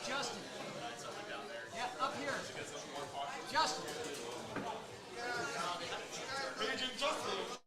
Justin. Yeah, up here. Justin. Agent Justin.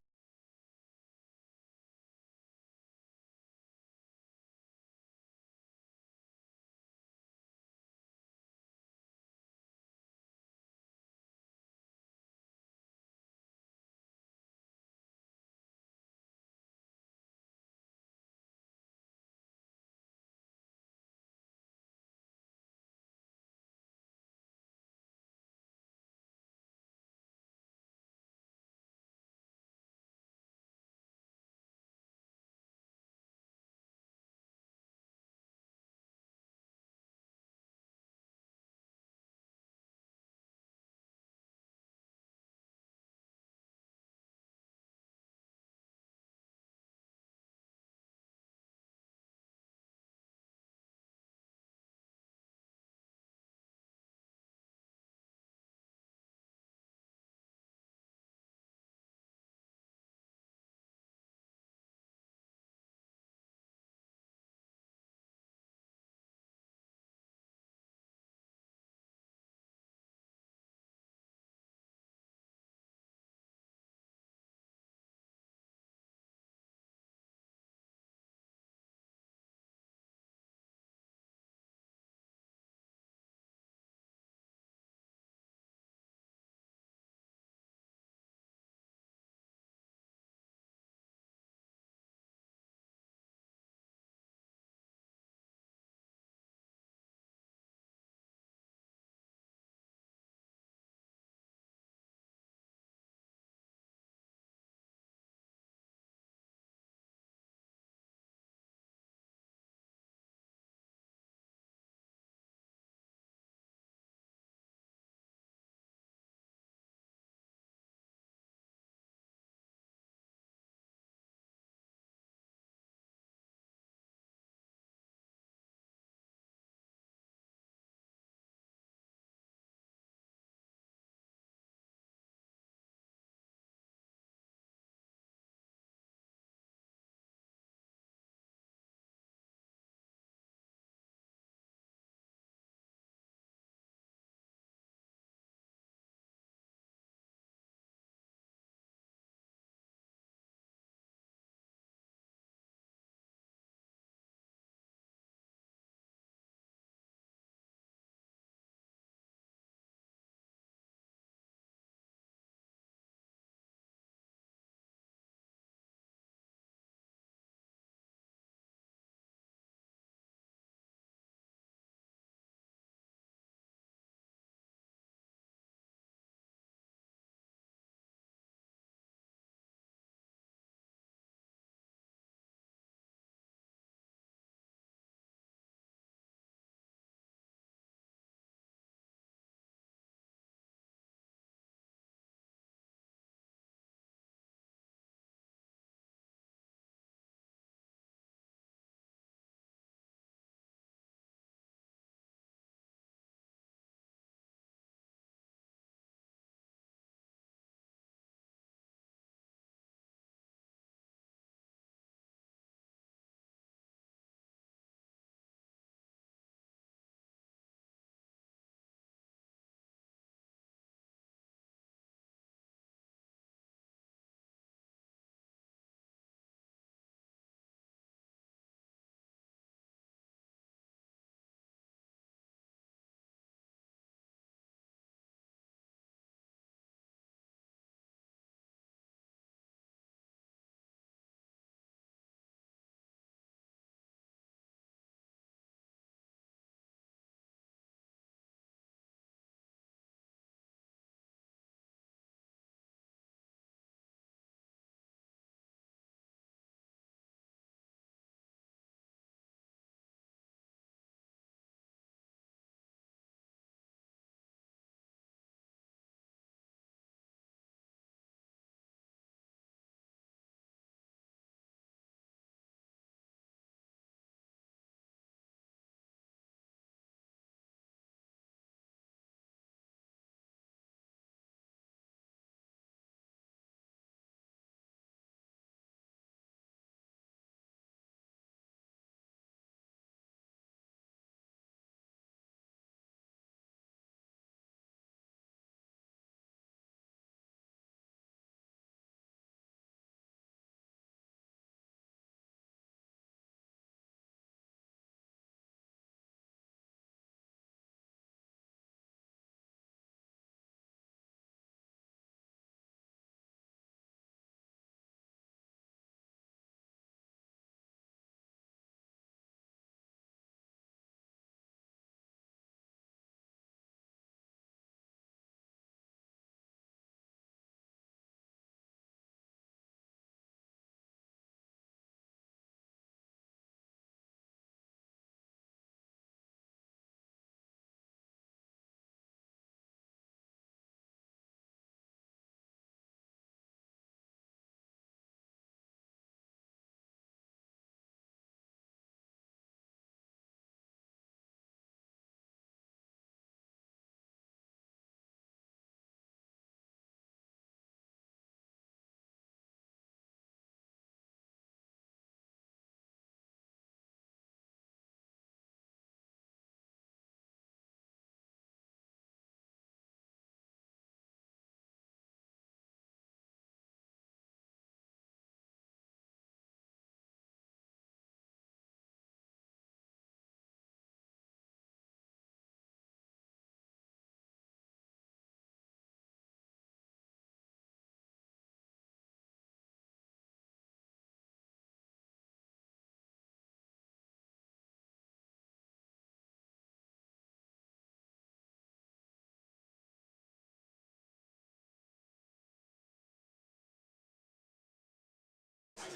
I'm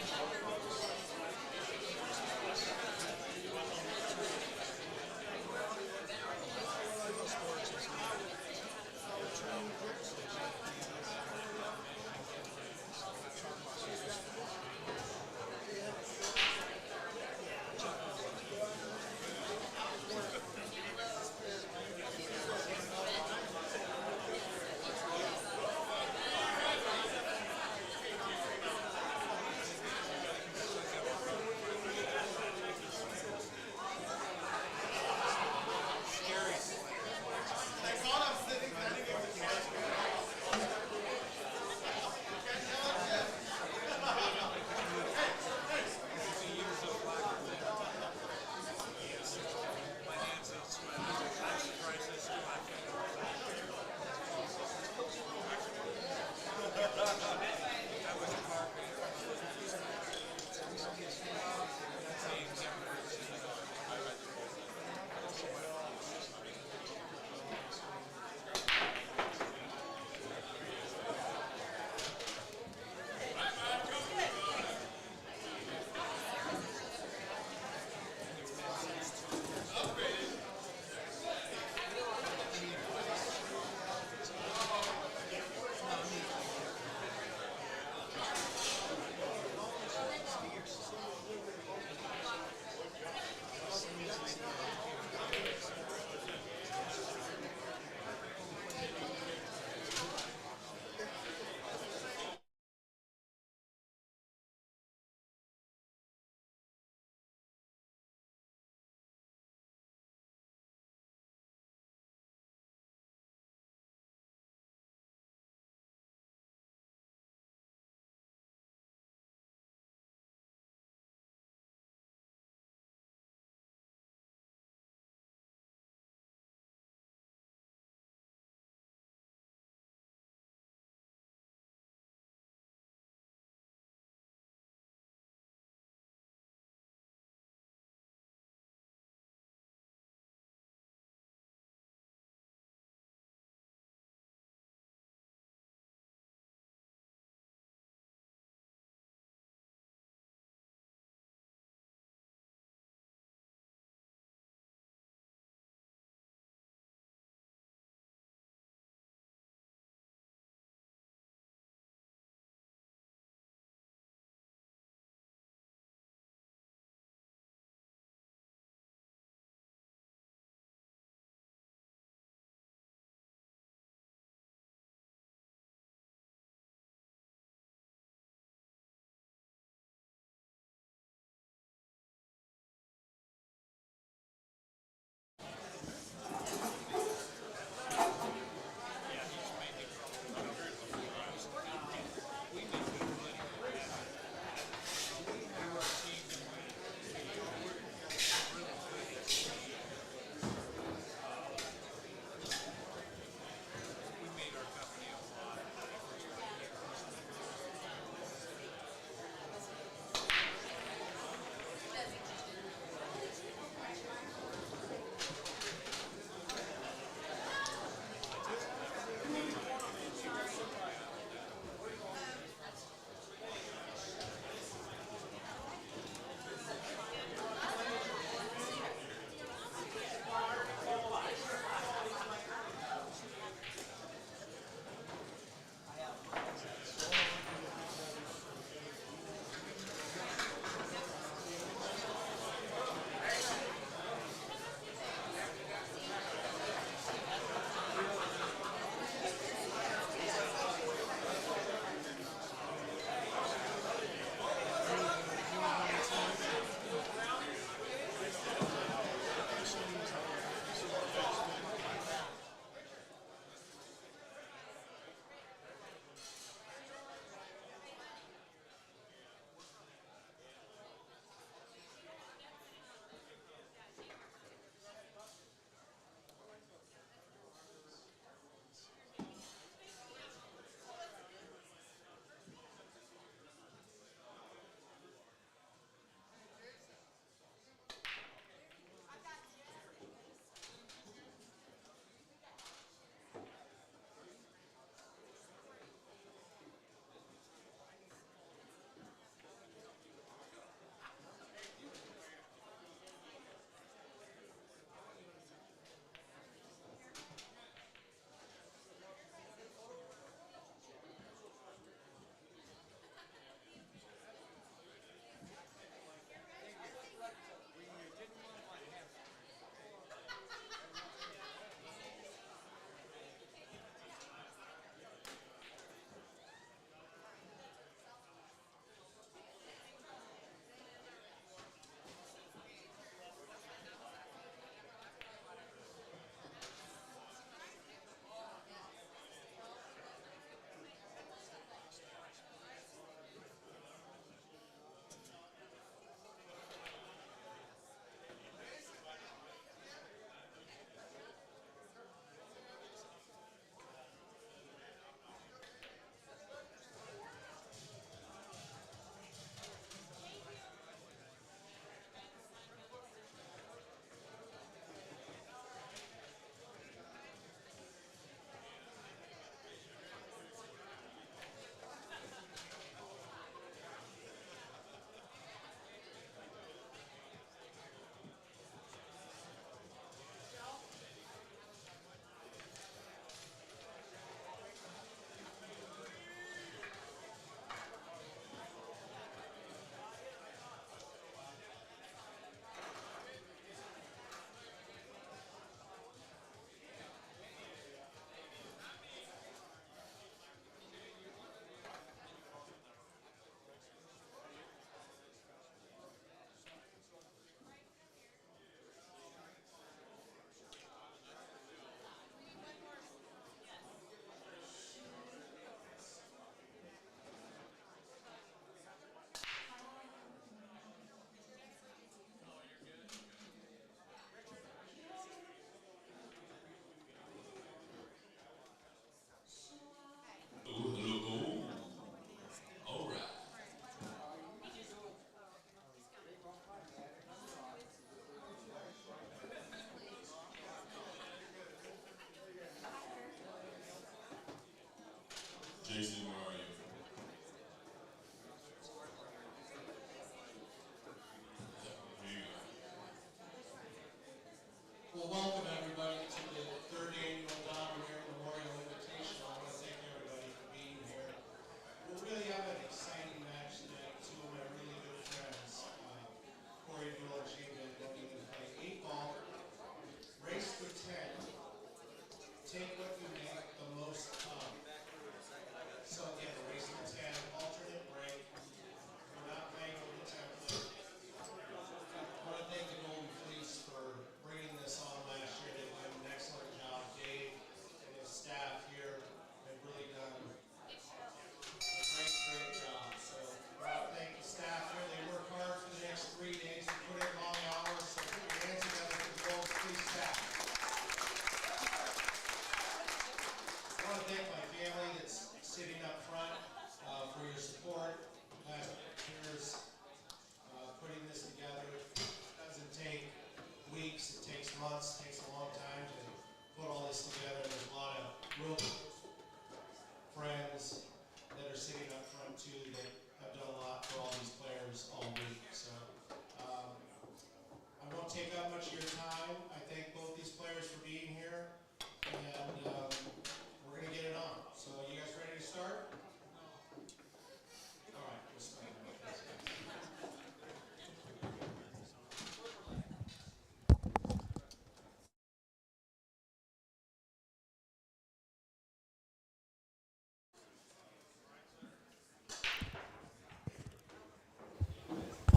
Tammy.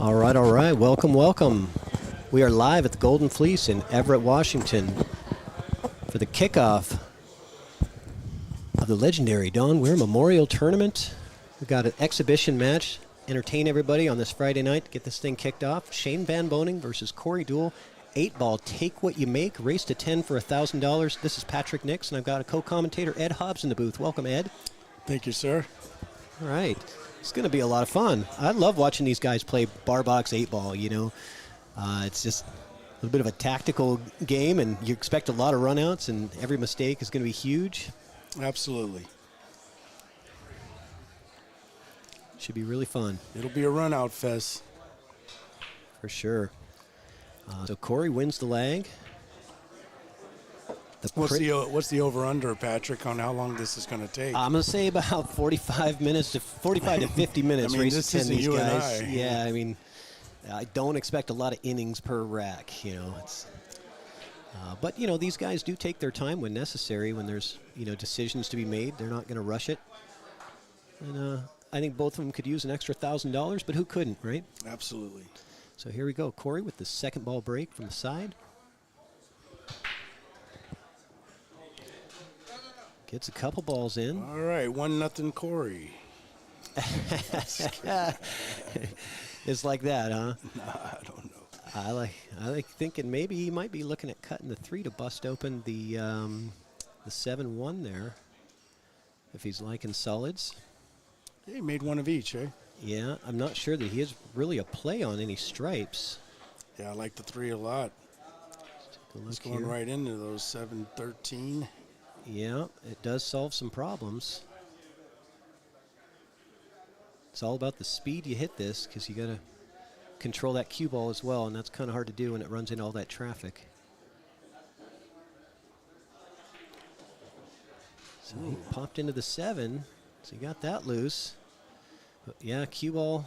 All right. Welcome. We are live at the Golden Fleece in Everett, Washington for the kickoff of the legendary Don Weir Memorial Tournament. We've got an exhibition match. Entertain everybody on this Friday night to get this thing kicked off. Shane Van Boening versus Corey Deuel. 8-ball, take what you make. Race to 10 for $1,000. This is Patrick Nix, and I've got a co-commentator, Ed Hobbs, in the booth. Welcome, Ed. Thank you, sir. All right. It's going to be a lot of fun. I love watching these guys play bar box 8-ball, you know. It's just a little bit of a tactical game, and you expect a lot of runouts, and every mistake is going to be huge. Absolutely. Should be really fun. It'll be a run-out fest. For sure. So Corey wins the lag. What's the over-under, Patrick, on how long this is going to take? I'm going to say about 45 to 50 minutes. I mean, race this to 10, isn't these you guys. and I. Yeah, I mean, I don't expect a lot of innings per rack. You know, but you know, these guys do take their time when necessary. When there's decisions to be made, they're not going to rush it. And I think both of them could use an extra $1,000, but who couldn't, right? Absolutely. So here we go, Corey with the second ball break from the side. Gets a couple balls in. All right, 1-0 Corey. It's like that, huh? Nah, I don't know. I like thinking maybe he might be looking at cutting the 3 to bust open the 7-1 there, if he's liking solids. He made one of each, eh? Yeah, I'm not sure that he has really a play on any stripes. Yeah, I like the 3 a lot. It's going here. right into those 7-13. Yeah, it does solve some problems. It's all about the speed you hit this, because you got to control that cue ball as well, and that's kind of hard to do when it runs into all that traffic. So he popped into the 7, so he got that loose. But yeah, cue ball.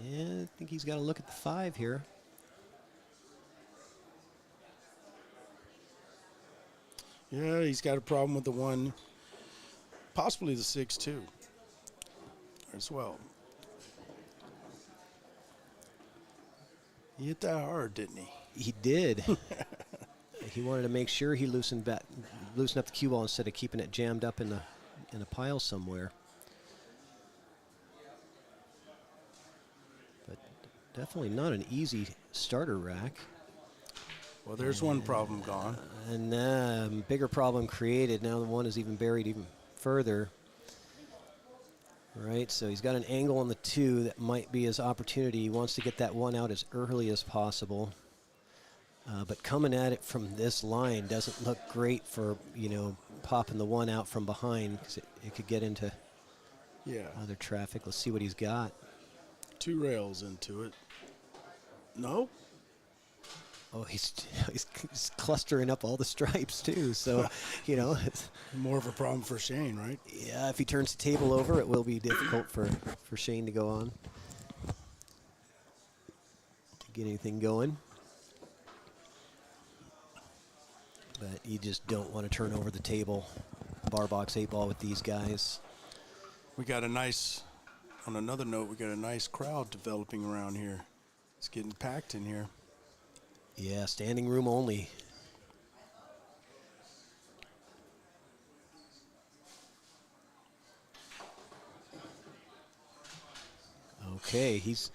Yeah, I think he's got to look at the 5 here. Yeah, he's got a problem with the 1, possibly the 6 too, as well. He hit that hard, didn't he? He did. He wanted to make sure he loosened up the cue ball instead of keeping it jammed up in a pile somewhere. But definitely not an easy starter rack. Well, there's one problem gone. And bigger problem created. Now the 1 is even buried even further. Right, so he's got an angle on the 2 that might be his opportunity. He wants to get that 1 out as early as possible. But coming at it from this line doesn't look great for, popping the 1 out from behind, because it could get into other traffic. Let's see what he's got. 2 rails into it. Nope. Oh, he's clustering up all the stripes, too. So, it's More of a problem for Shane, right? yeah, if he turns the table over, it will be difficult for Shane to go on, to get anything going. But you just don't want to turn over the table, bar box 8-ball with these guys. We got on another note, we got a nice crowd developing around here. It's getting packed in here. Yeah, standing room only. Okay, he's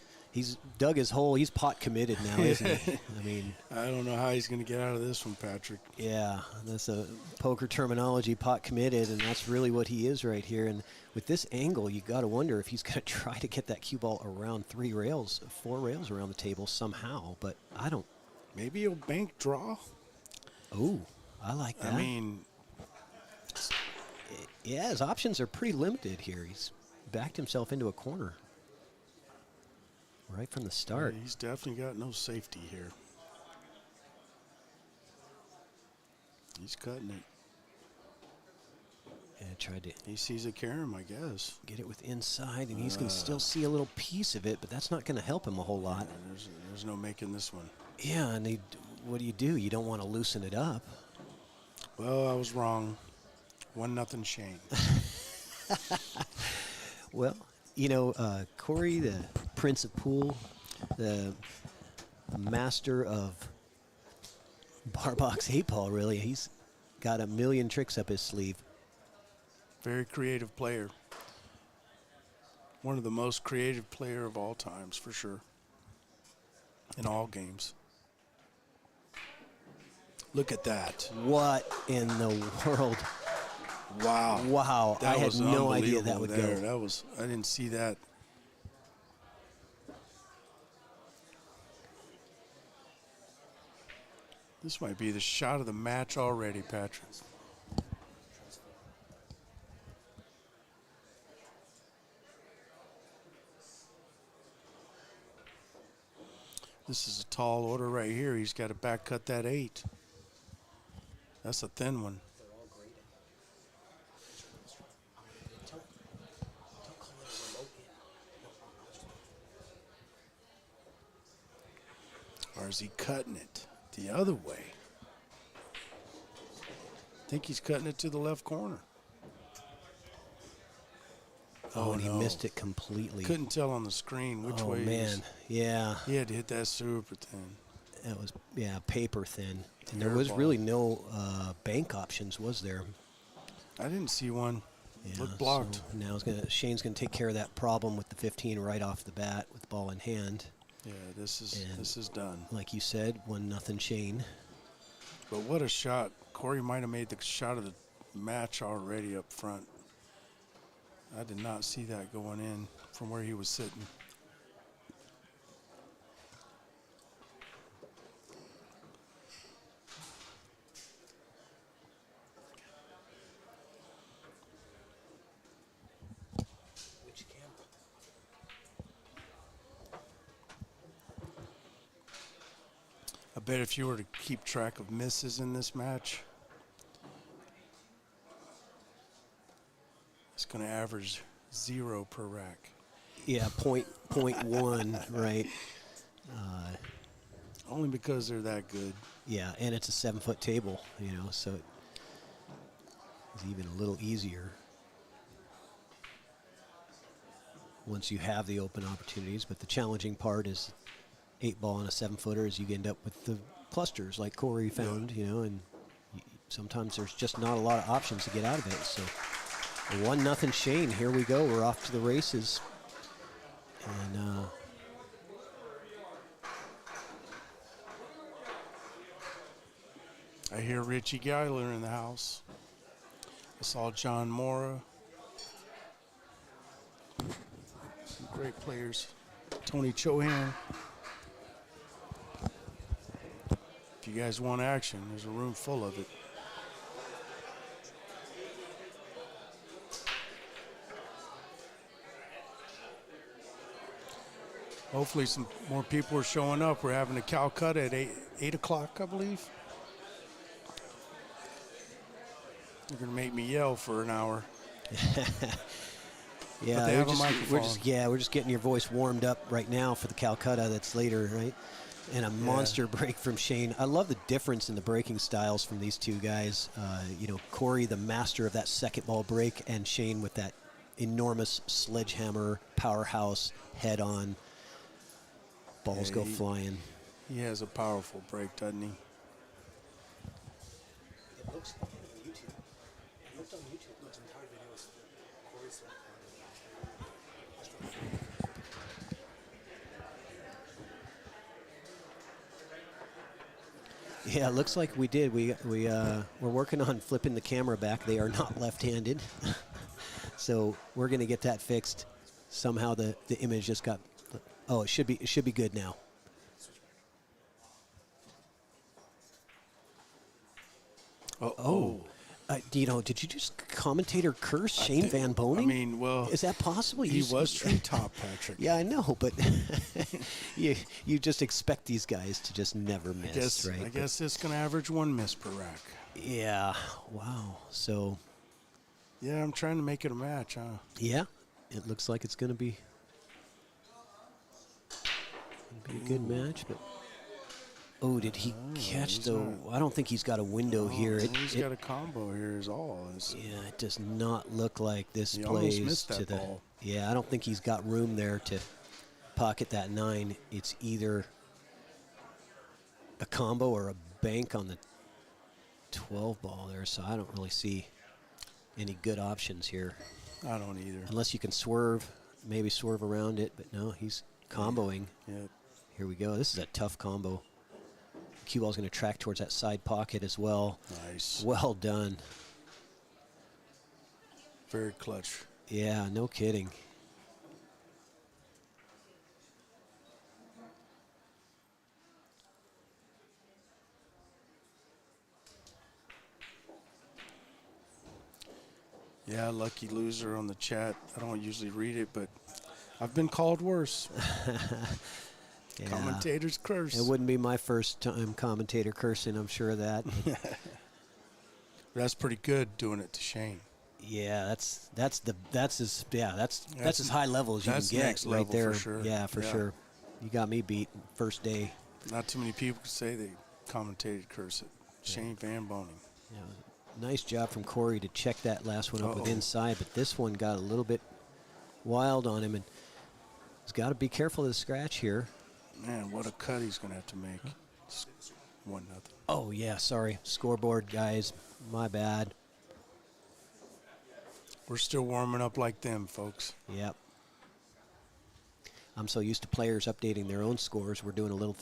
dug his hole. He's pot committed now, isn't he? I mean, I don't know how he's going to get out of this one, Patrick. yeah, that's a poker terminology, pot committed, and that's really what he is right here. And with this angle, you got to wonder if he's going to try to get that cue ball around 4 rails around the table somehow. But I don't. Maybe he'll bank draw. Oh, I like that. I mean, yeah, his options are pretty limited here. He's backed himself into a corner right from the start. he's definitely got no safety here. He's cutting it. Yeah, tried to He sees a carom, I guess. get it with inside, and he's going to still see a little piece of it, but that's not going to help him a whole lot. There's no making this one. Yeah, and what do? You don't want to loosen it up. Well, I was wrong. 1-0 Shane. Well, Corey, the Prince of Pool, the master of bar box 8-ball, really. He's got a million tricks up his sleeve. Very creative player. One of the most creative player of all times, for sure. In all games. Look at that. What in the world? Wow. Wow. That I had was no idea that unbelievable would there. go. That was, I didn't see that. This might be the shot of the match already, Patrick. This is a tall order right here. He's got to back cut that 8. That's a thin one. Or is he cutting it the other way? I think he's cutting it to the left corner. Oh, and he no. missed it completely. Couldn't tell on the screen which way. Oh, man. Yeah. He had to hit that super thin. That was, yeah, paper thin. And there Air was ball. really no bank options, was there? I didn't see one. Yeah, Looked blocked. So now Shane's going to take care of that problem with the 15 right off the bat with the ball in hand. Yeah, this is done. Like you said, 1-0 Shane. But what a shot. Corey might have made the shot of the match already up front. I did not see that going in from where he was sitting. Which camera? I bet if you were to keep track of misses in this match, it's going to average 0 per rack. Yeah, point 1, right? Only because they're that good. Yeah, and it's a 7-foot table, so it's even a little easier once you have the open opportunities. But the challenging part is 8-ball and a 7-footer is you end up with the clusters like Corey found, and sometimes there's just not a lot of options to get out of it. So 1-0 Shane. Here we go. We're off to the races. And I hear Richie Geiler in the house. I saw John Mora. Some great players. Tony Chohan. If you guys want action, there's a room full of it. Hopefully some more people are showing up. We're having a Calcutta at 8 o'clock, I believe. They're going to make me yell for an hour. yeah, But they have a microphone. we're just getting your voice warmed up right now for the Calcutta that's later, right? And a monster break from Shane. I love the difference in the breaking styles from these two guys. Corey, the master of that second ball break, and Shane with that enormous sledgehammer, powerhouse, head-on. Balls go flying. He has a powerful break, doesn't he? It looks on YouTube. It looked on YouTube. It looks entire videos. Corey's Yeah, it looks like we did. We're working on flipping the camera back. They are not left-handed, so we're going to get that fixed. Somehow the image just got. Oh, it should be good now. Oh. Did you just commentate or curse Shane Van Boening? I mean, well, is that possible? He was treetop, Patrick. Yeah, I know, but you just expect these guys to just never miss, right? I guess it's going to average 1 miss per rack. Yeah. Wow. So. Yeah, I'm trying to make it a match, huh? Yeah, it looks like it's going to be a good match, but. Oh, did he catch the? I don't think he's got a window here. He's got a combo here is all. Yeah, it does not look like this He plays almost missed that to the. ball. Yeah, I don't think he's got room there to pocket that 9, it's either a combo or a bank on the 12 ball there, so I don't really see any good options here. I don't either. Unless you can swerve, maybe swerve around it, but no, he's comboing. Yep. Here we go. This is a tough combo. Cue ball's going to track towards that side pocket as well. Nice. Well done. Very clutch. Yeah, no kidding. Yeah, lucky loser on the chat. I don't usually read it, but I've been called worse. Yeah. Commentator's curse. It wouldn't be my first time commentator cursing, I'm sure of that. That's pretty good doing it to Shane. Yeah, that's as high level as you can That's get next right level there. for sure. Yeah, for Yeah. sure. You got me beat first day. Not too many people could say they commentated curse it. Shane Van Boening. Yeah, nice job from Corey to check that last one up with Uh-oh. inside, but this one got a little bit wild on him, and he's got to be careful of the scratch here. Man, what a cut he's going to have to make. It's 1-0. Oh, yeah, sorry. Scoreboard, guys. My bad. We're still warming up like them, folks. Yep. I'm so used to players updating their own scores. We're doing a little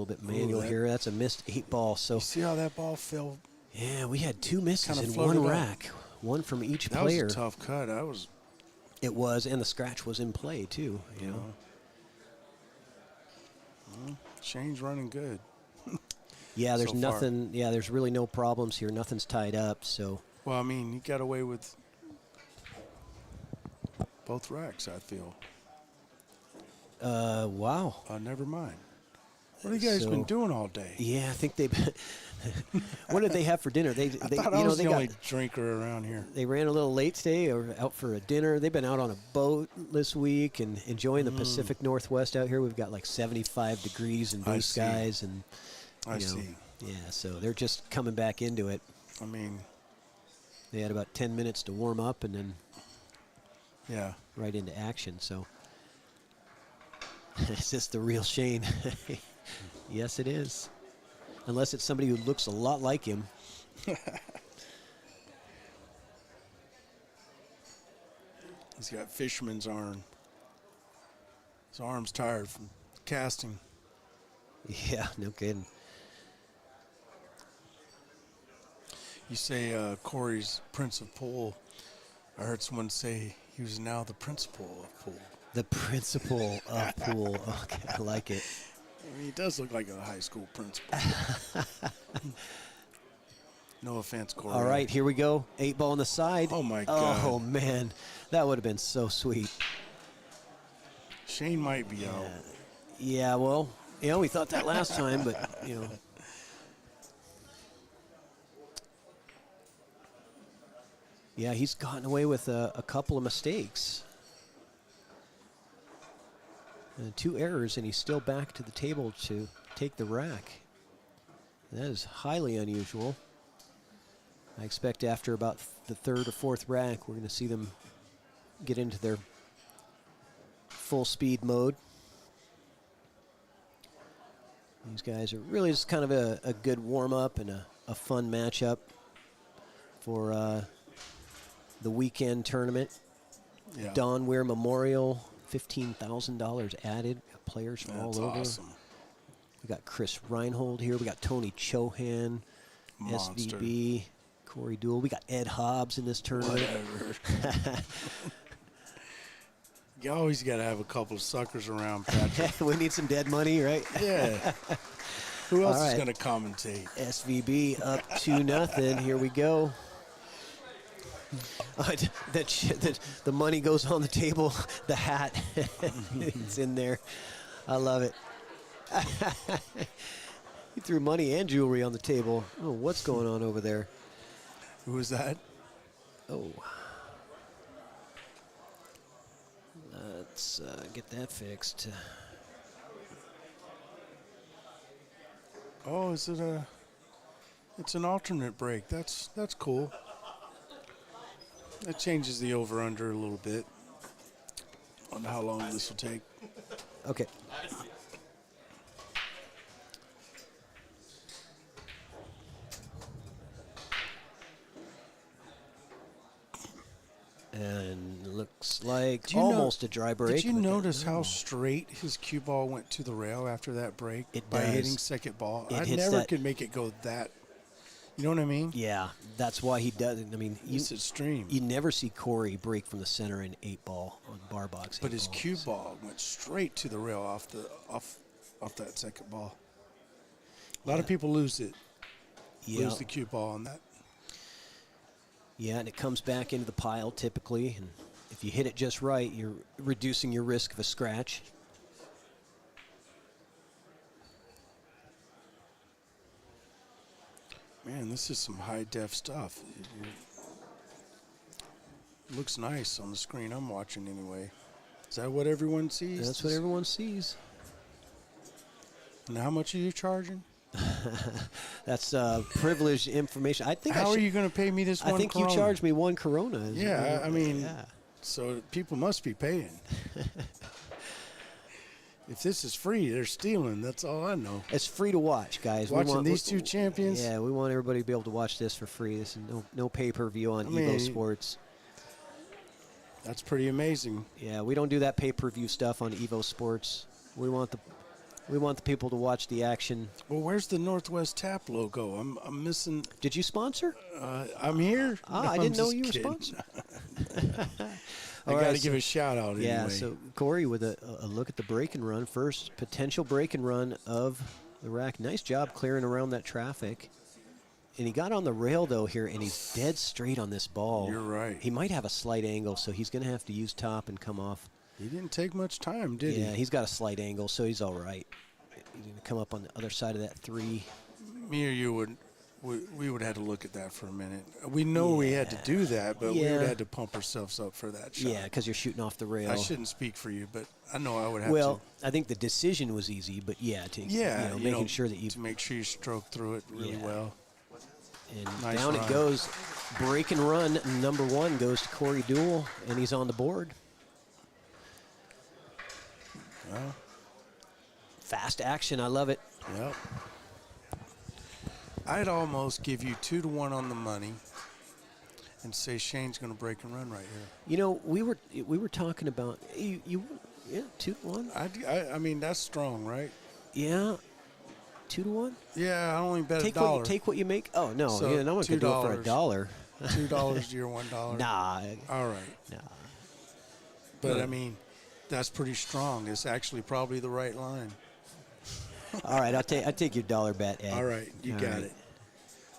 bit manual that- here. That's a missed 8 ball. So You see how that ball fell? yeah, we had 2 misses Kinda in floated one up. rack, one from each That player. was a tough cut. That was, It was, and the scratch was in play too. You know. Shane's running good. Yeah, there's so far. nothing. Yeah, there's really no problems here. Nothing's tied up. So Well, I mean, he got away with both racks, I feel. wow. Never mind. What have you guys So- been doing all day? Yeah, I think they. What did they have for dinner? They I thought I you know was they the got only drinker around here. they ran a little late today or out for a dinner. They've been out on a boat this week and enjoying the Pacific Northwest out here. We've got like 75 degrees and blue I see. skies and I you know, see. yeah, so they're just coming back into it. I mean, They had about 10 minutes to warm up and then yeah. right into action. So is this the real Shane? Yes, it is. Unless it's somebody who looks a lot like him. He's got fisherman's arm. His arm's tired from casting. Yeah, no kidding. You say Corey's Prince of Pool. I heard someone say he was now the principal of pool. The principal of pool. Okay, I like it. I mean, he does look like a high school principal. No offense, Corey. All right, here we go. 8 ball on the side. Oh, my God. Oh, man. That would have been so sweet. Shane might be out. Yeah, well, you know, we thought that last time, but, you know. Yeah, he's gotten away with a couple of mistakes. 2 errors, and he's still back to the table to take the rack. That is highly unusual. I expect after about the 3rd or 4th rack, we're going to see them get into their full speed mode. These guys are really just kind of a good warm-up and a fun matchup for the weekend tournament. Yeah. Don Weir Memorial, $15,000 added. Got players from That's all over. awesome. We got Chris Reinhold here. We got Tony Chohan, Monster. SVB, Corey Deuel. We got Ed Hobbs in this tournament. Whatever. You always got to have a couple of suckers around, Patrick. We need some dead money, right? Yeah. Who else All is right. going to commentate? SVB up 2-0. Here we go. The money goes on the table. The hat, it's in there. I love it. He threw money and jewelry on the table. Oh, what's going on over there? Who is that? Oh. Let's get that fixed. Oh, is it a? It's an alternate break. That's cool. That changes the over/under a little bit on how long this will take. Okay. And looks like almost a dry break. Did you notice how straight his cue ball went to the rail after that break? It by does. hitting second ball. It I hits never that- could make it go that. You know what I mean? Yeah, that's why he doesn't. I mean, It's extreme. you never see Corey break from the center in 8-ball on bar box. But his 8 cue balls. ball went straight to the rail off that second ball. A lot of people lose it. Yeah. Lose the cue ball on that. Yeah, and it comes back into the pile typically. And if you hit it just right, you're reducing your risk of a scratch. Man, this is some high def stuff. It looks nice on the screen I'm watching anyway. Is that what everyone sees? That's what everyone sees. And how much are you charging? That's privileged information. I think. How are you going to pay me this one I think Corona? you charged me 1 Corona. Yeah, I mean, yeah. so people must be paying. If this is free, they're stealing. That's all I know. It's free to watch, guys. Watching these two champions? Yeah, we want everybody to be able to watch this for free. This is no pay-per-view on I mean, EvoSports. That's pretty amazing. Yeah, we don't do that pay-per-view stuff on EvoSports. We want the people to watch the action. Well, where's the Northwest Tap logo? I'm missing. Did you sponsor? I'm here. Ah, No, I I'm didn't know just you were kidding. sponsored. I All got right, to give a shout out anyway. Yeah, so Corey with a look at the break and run. First potential break and run of the rack. Nice job clearing around that traffic. And he got on the rail, though, here, and he's dead straight on this ball. You're right. He might have a slight angle, so he's going to have to use top and come off. He didn't take much time, did Yeah, he? he's got a slight angle, so he's all right. He's going to come up on the other side of that 3. Me or you we would have to look at that for a minute. We know we had to do that, but we would Yeah. have had to pump ourselves up for that shot. Yeah, because you're shooting off the rail. I shouldn't speak for you, but I know I would have Well, to. I think the decision was easy, but yeah, making sure that you to make sure you stroke through it really Yeah. well. and Nice down run. it goes. Break and run number 1 goes to Corey Deuel, and he's on the board. Well, Fast action, I love it. yep. I'd almost give you 2-1 on the money and say Shane's going to break and run right here. You know, we were talking about you 2-1. I mean, that's strong, right? Yeah, 2-1. Yeah, I only bet Take $1. what take what you make. Oh no, So, yeah, no one could do it for $1. $2 to your $1. Nah, All right. nah. But, I mean, that's pretty strong. It's actually probably the right line. All right, I take your $1 bet, Ed. All right, you All got right. it.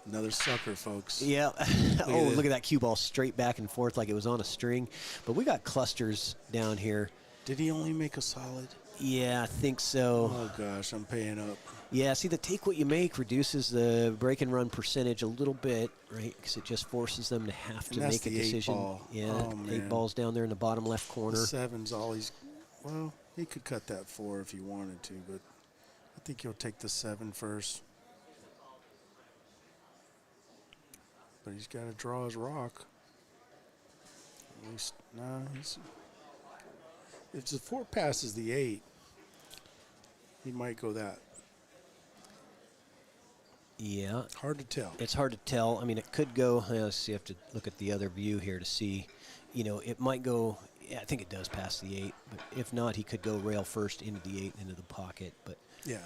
Another sucker, folks. Yeah. that. Look at that cue ball straight back and forth like it was on a string. But we got clusters down here. Did he only make a solid? Yeah, I think so. Oh, gosh, I'm paying up. Yeah, see, the take what you make reduces the break and run percentage a little bit, right? Because it just forces them to have to And that's make a the 8 decision. ball. Yeah, Oh, 8 man. balls down there in the bottom left corner. The 7's all he's. Well, he could cut that 4 if he wanted to, but I think he'll take the 7 first. But he's got to draw his rock. At least, no, he's. If the 4 passes the 8, he might go that. Yeah, Hard to tell. it's hard to tell. I mean, it could go. Let's see, you have to look at the other view here to see. You know, it might go. Yeah, I think it does pass the 8, but if not, he could go rail first into the 8 into the pocket. But Yeah.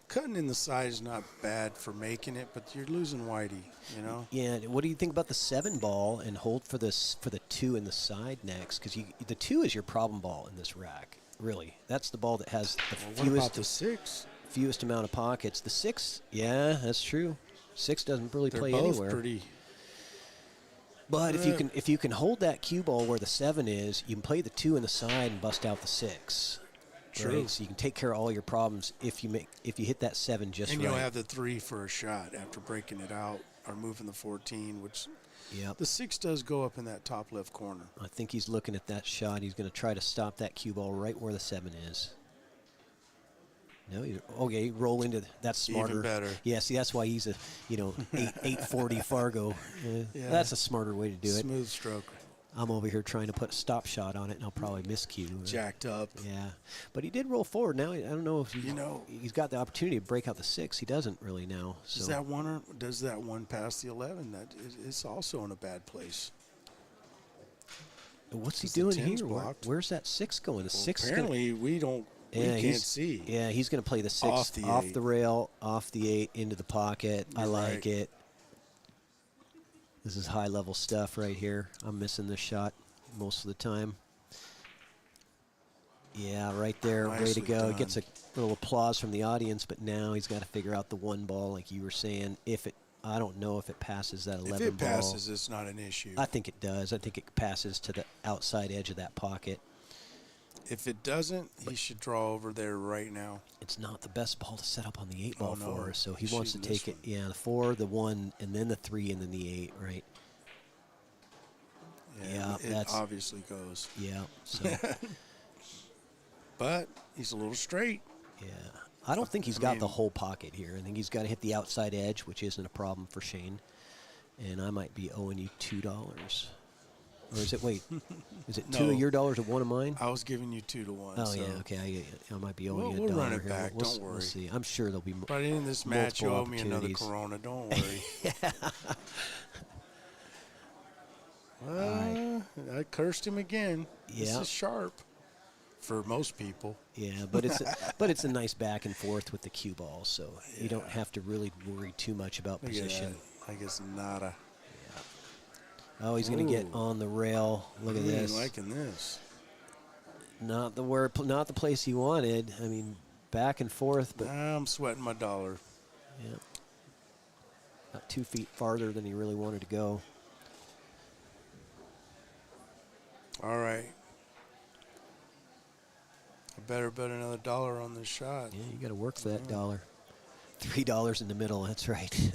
Cutting in the side is not bad for making it, but you're losing Whitey, you know? yeah, what do you think about the 7 ball and hold for the 2 in the side next? Because the 2 is your problem ball in this rack. Really, that's the ball that has the What about the 6? fewest amount of pockets. The 6, yeah, that's true. 6 doesn't really They're play both anywhere. pretty. But if you can hold that cue ball where the 7 is, you can play the 2 in the side and bust out the 6. True. Right? So you can take care of all your problems if you hit that 7 just And right. you'll have the 3 for a shot after breaking it out or moving the 14, which Yep. the 6 does go up in that top left corner. I think he's looking at that shot. He's going to try to stop that cue ball right where the 7 is. No, okay, roll into that's smarter. Even better. Yeah, see, that's why he's a 840 Fargo. Yeah. That's a smarter way to do it. Smooth stroke. I'm over here trying to put a stop shot on it, and I'll probably miscue. Jacked up. Yeah, but he did roll forward. Now I don't know if You he's got the opportunity to break out the 6. He doesn't really now. So. Does that one pass the 11? That is also in a bad place. What's he Is the doing 10's here? blocked? Where's that 6 going? The 6 Apparently, we can't see. Yeah, he's going to play the 6 Off the 8. the rail, off the 8, into the pocket. I like it. This is high-level stuff right here. I'm missing this shot most of the time. Yeah, right there. Way to go. Done. He gets a little applause from the audience, but now he's got to figure out the 1 ball, like you were saying. I don't know if it passes that 11 ball. If it passes, it's not an issue. I think it does. I think it passes to the outside edge of that pocket. If it doesn't, he should draw over there right now. It's not the best ball to set up on the 8 ball for, so he He's wants to shooting take it. one. Yeah, the 4, the 1, and then the 3, and then the 8, right? Yeah, it that's obviously goes. Yeah, so But he's a little straight. yeah, I don't think he's got the whole pocket here. I think he's got to hit the outside edge, which isn't a problem for Shane. And I might be owing you $2. Or is it, wait, is it 2 No. of your dollars or 1 of mine? I was giving you 2 to 1. Oh, so. yeah, okay. I might be owing you We'll $1 run it here. back, We'll, don't worry. We'll see. I'm sure there'll be By the end of this match, you owe me another Corona. Don't worry. I cursed him again. This Yeah. is sharp for most people. Yeah, but it's a nice back and forth with the cue ball, so you don't have to really worry too much about Look position. at that. I guess nada. Oh, he's going to get on the rail. Look at this. Liking this. Not the place he wanted. I mean, back and forth, but I'm sweating my dollar. yeah, not 2 feet farther than he really wanted to go. All right. I better bet another $1 on this shot. Yeah, you got to work for that dollar. $3 in the middle. That's right.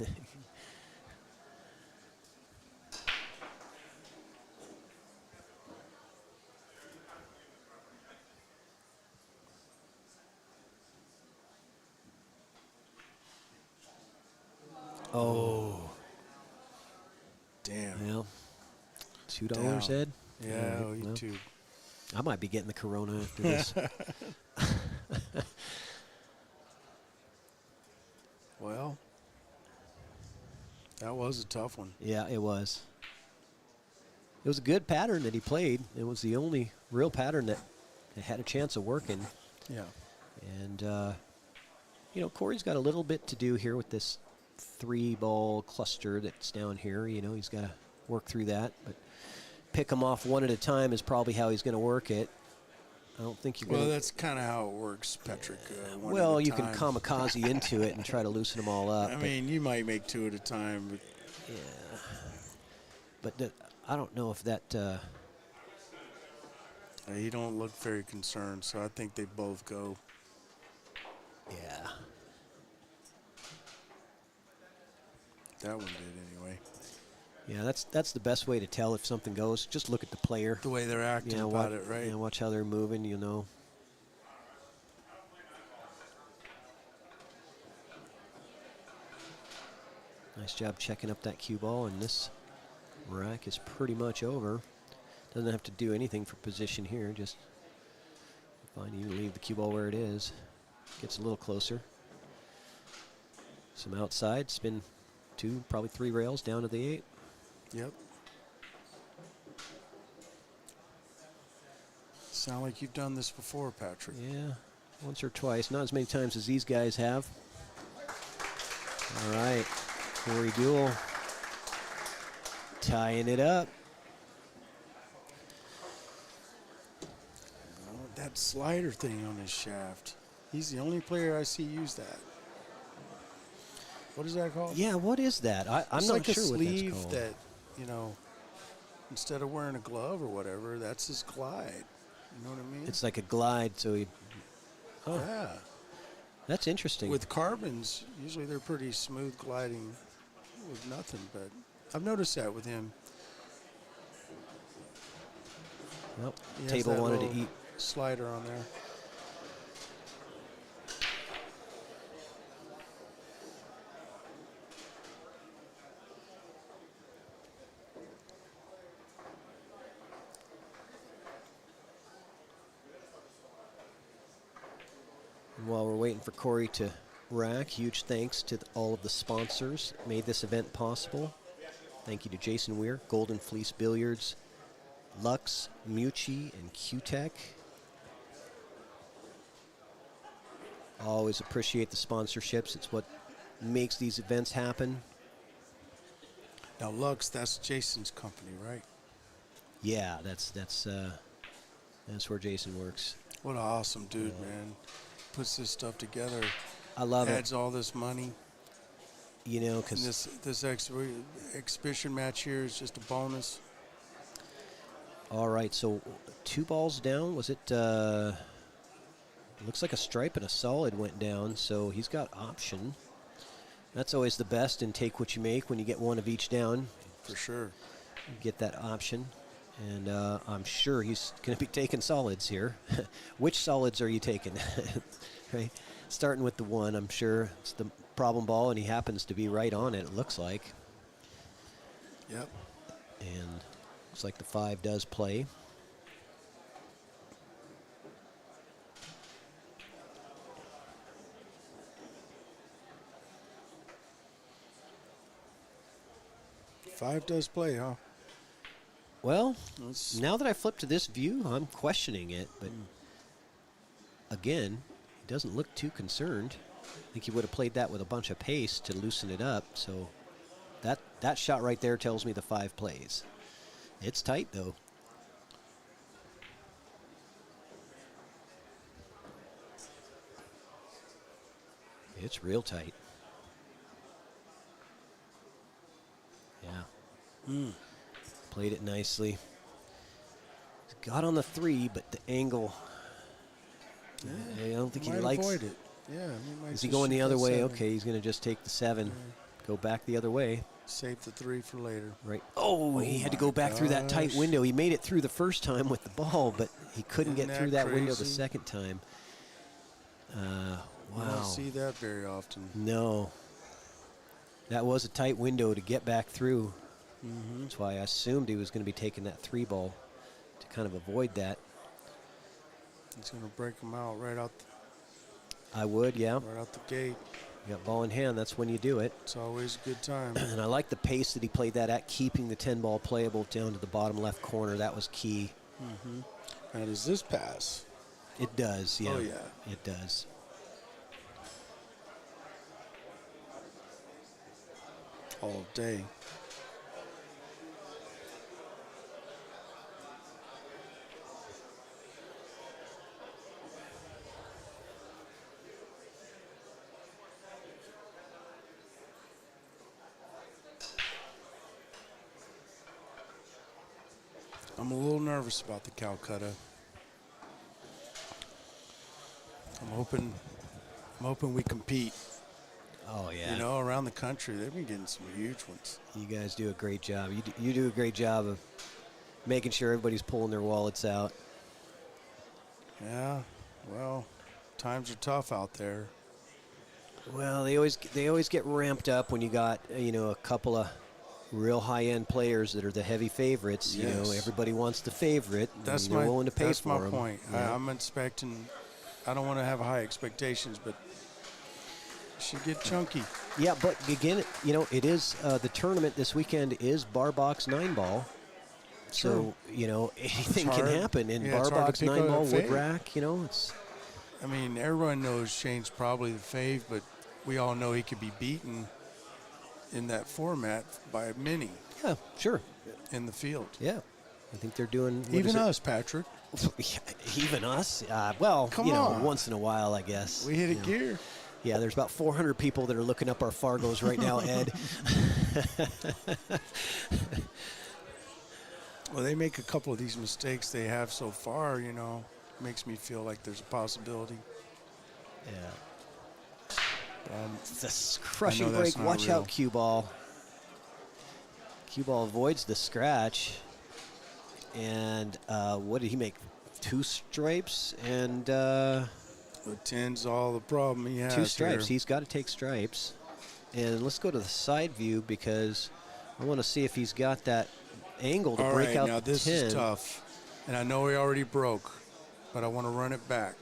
Oh. Damn. Well, $2 Down. Ed? Yeah, All right, you well, too. I might be getting the Corona after this. Well, that was a tough one. Yeah, it was. It was a good pattern that he played. It was the only real pattern that had a chance of working. Yeah. And, Corey's got a little bit to do here with this 3-ball cluster that's down here. He's got to work through that. But pick them off one at a time is probably how he's going to work it. I don't think you're going to... Well, that's kind of how it works, Patrick. Well, you can kamikaze into it and try to loosen them all up. I mean, you might make 2 at a time. But yeah. But I don't know if that... he don't look very concerned, so I think they both go. Yeah. That one did anyway. Yeah, that's the best way to tell if something goes. Just look at the player. The way they're acting about it, right? Watch how they're moving, Nice job checking up that cue ball, and this rack is pretty much over. Doesn't have to do anything for position here. Just fine, you leave the cue ball where it is. Gets a little closer. Some outside, spin 2, probably 3 rails down to the 8. Yep. Sound like you've done this before, Patrick. Yeah, once or twice. Not as many times as these guys have. All right, Corey Deuel tying it up. Oh, that slider thing on his shaft. He's the only player I see use that. What is that called? Yeah, what is that? I'm it's not like sure a what that's sleeve called. that, instead of wearing a glove or whatever, that's his glide. You know what I mean? It's like a glide, so he... Oh, Yeah. that's interesting. With carbons, usually they're pretty smooth gliding with nothing, but I've noticed that with him. Nope. He has Table that wanted to little eat. slider on there. waiting for Corey to rack. Huge thanks to all of the sponsors that made this event possible. Thank you to Jason Weir, Golden Fleece Billiards, Lux, Mucci, and Q-Tech. Always appreciate the sponsorships. It's what makes these events happen. Now, Lux, that's Jason's company, right? Yeah, that's where Jason works. What an awesome dude, man. Puts this stuff together. I love adds it. all this money. You know, And because this exhibition match here is just a bonus. all right, so 2 balls down. Was it? Looks like a stripe and a solid went down, so he's got option. That's always the best in take what you make when you get one of each down. For sure. You get that option, and I'm sure he's going to be taking solids here. Which solids are you taking? Right, starting with the 1. I'm sure it's the problem ball, and he happens to be right on it. It looks like. Yep. And looks like the 5 does play. Five does play, huh? Well, Let's- now that I flip to this view, I'm questioning it, but again, he doesn't look too concerned. I think he would have played that with a bunch of pace to loosen it up, so that shot right there tells me the 5 plays. It's tight, though. It's real tight. Yeah. Played it nicely. Got on the 3, but the angle. I don't think he might likes. avoid it. Yeah. Might Is he just going the shoot other that way? 7. Okay, he's going to just take the 7. Go back the other way. Save the 3 for later. Right. Oh, he had to go back through that tight gosh. window. He made it through the first time with the ball, but he couldn't Isn't get through that that window the crazy? second time. You Wow. don't see that very often. No. That was a tight window to get back through. That's why I assumed he was going to be taking that 3 ball to kind of avoid that. He's going to break them out right out I would, yeah. the gate. You got ball in hand, that's when you do it. It's always a good time. And I like the pace that he played that at, keeping the 10 ball playable down to the bottom left corner. That was key. Now, does this pass? It does, yeah. Oh, yeah. It does. All day. I'm a little nervous about the Calcutta. I'm hoping we compete. Oh, yeah. You know, around the country, they've been getting some huge ones. You guys do a great job. You do a great job of making sure everybody's pulling their wallets out. Yeah, well, times are tough out there. Well, they always get ramped up when you got a couple of real high-end players that are the heavy favorites. You know, Yes. everybody wants the favorite. That's and they're willing to pay that's for my them. point. Yeah. I'm expecting. I don't want to have high expectations, but it should get chunky. Yeah, but again, it is the tournament this weekend is bar box 9-ball. So, anything can hard. happen in Yeah, bar it's hard to box pick a 9-ball, wood fave. rack, it's. I mean, everyone knows Shane's probably the fave, but we all know he could be beaten in that format by many Yeah, sure. in the field. Yeah. I think they're doing. what Even is it? us, Patrick. Even us? Well, Come on. once in a while, I guess. We hit a gear. Yeah, there's about 400 people that are looking up our Fargos right now, Ed. Well, they make a couple of these mistakes they have so far, makes me feel like there's a possibility. Yeah. It's a crushing I know that's break. not Watch real. out, cue ball. Cue ball avoids the scratch. And what did he make? 2 stripes and The 10's all the problem he has. 2 stripes. Here. He's got to take stripes. And let's go to the side view because I want to see if he's got that angle to All break right, out now the this 10. is tough. And I know he already broke, but I want to run it back.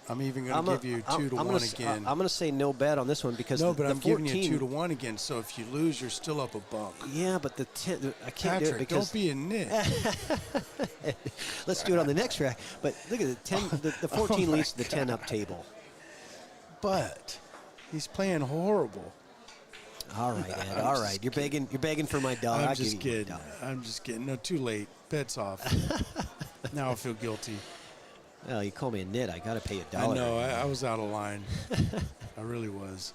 I'm even going to give you 2 to 1 again. I'm going to say no bet on this one because no, the, but the I'm 14, giving you 2 to 1 again. So if you lose, you're still up a buck. Yeah, but the 10, I can't Patrick, do it because don't be a nit. let's do it on the next track. But look at the 10. The 14 leads to the 10 up table. But he's playing horrible. All right, Ed. All right, you're begging for my dog. I'm just kidding. I'm just kidding. No, too late. Bet's off. Now I feel guilty. Well, you call me a nit. I got to pay $1. I know. I was out of line. I really was.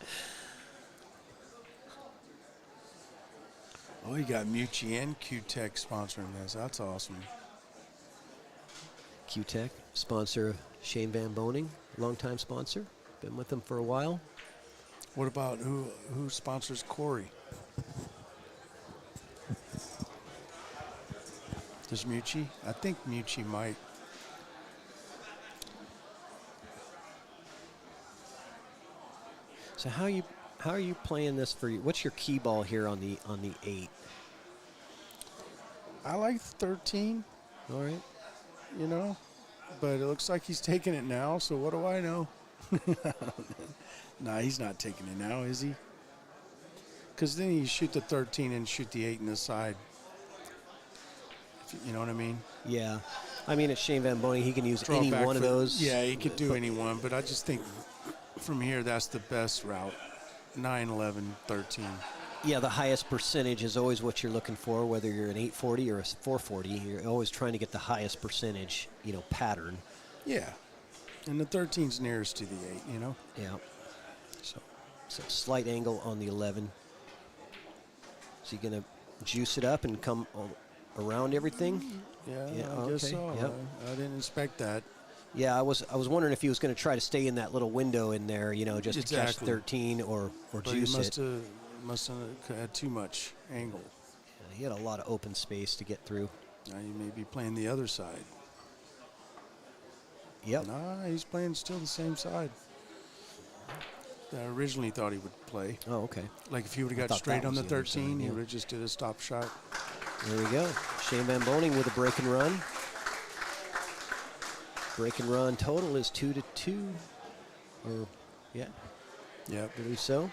Oh, you got Mucci and Q-Tech sponsoring this. That's awesome. Q-Tech, sponsor of Shane Van Boening, longtime sponsor. Been with them for a while. What about who sponsors Corey? Does Mucci? I think Mucci might. So how are you playing this for you? What's your key ball here on the 8? I like 13. All right. You know, but it looks like he's taking it now. So what do I know? Nah, he's not taking it now, is he? Because then you shoot the 13 and shoot the 8 in the side. You know what I mean? Yeah. I mean, it's Shane Van Boening. He can use Draw any back one of those. Yeah, he could do any one, but I just think from here that's the best route. 9, 11, 13. Yeah, the highest percentage is always what you're looking for, whether you're an 840 or a 440. You're always trying to get the highest percentage, pattern. Yeah. And the 13's nearest to the 8, you know? Yeah. So slight angle on the 11. So you're going to juice it up and come around everything? Yeah, Yeah, I guess okay, so. yep. I didn't expect that. Yeah, I was wondering if he was going to try to stay in that little window in there, just to catch Exactly. 13 or But juice he it. must have had too much angle. Yeah, he had a lot of open space to get through. Now you may be playing the other side. Yep. Nah, he's playing still the same side that I originally thought he would play. Oh, okay. Like if he would have got thought straight that on was the the other 13, side, he yeah. would have just did a stop shot. There we go. Shane Van Boening with a break and run. Break and run total is 2 to 2. Or, yeah, Yeah. I believe so.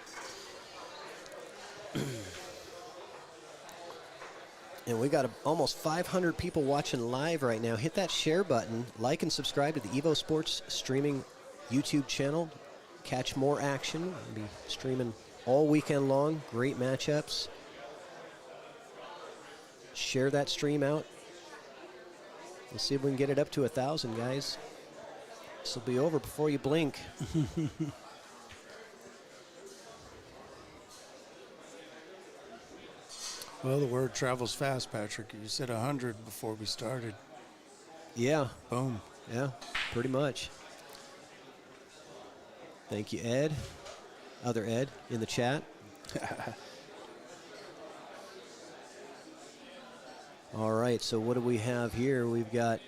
And we got almost 500 people watching live right now. Hit that share button, like and subscribe to the EvoSports streaming YouTube channel. Catch more action. We'll be streaming all weekend long. Great matchups. Share that stream out. We'll see if we can get it up to 1,000, guys. This will be over before you blink. Well, the word travels fast, Patrick. You said 100 before we started. Yeah, Boom. yeah, pretty much. Thank you, Ed. Other Ed in the chat. All right, so what do we have here? We've got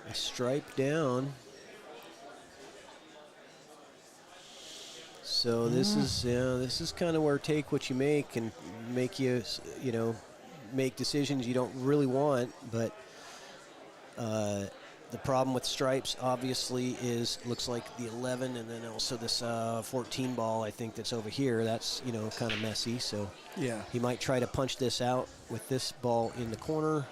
a stripe down. So this is kind of where take what you make and make you make decisions you don't really want. But the problem with stripes obviously looks like the 11 and then also this 14 ball I think that's over here. That's kind of messy. So Yeah. he might try to punch this out with this ball in the corner,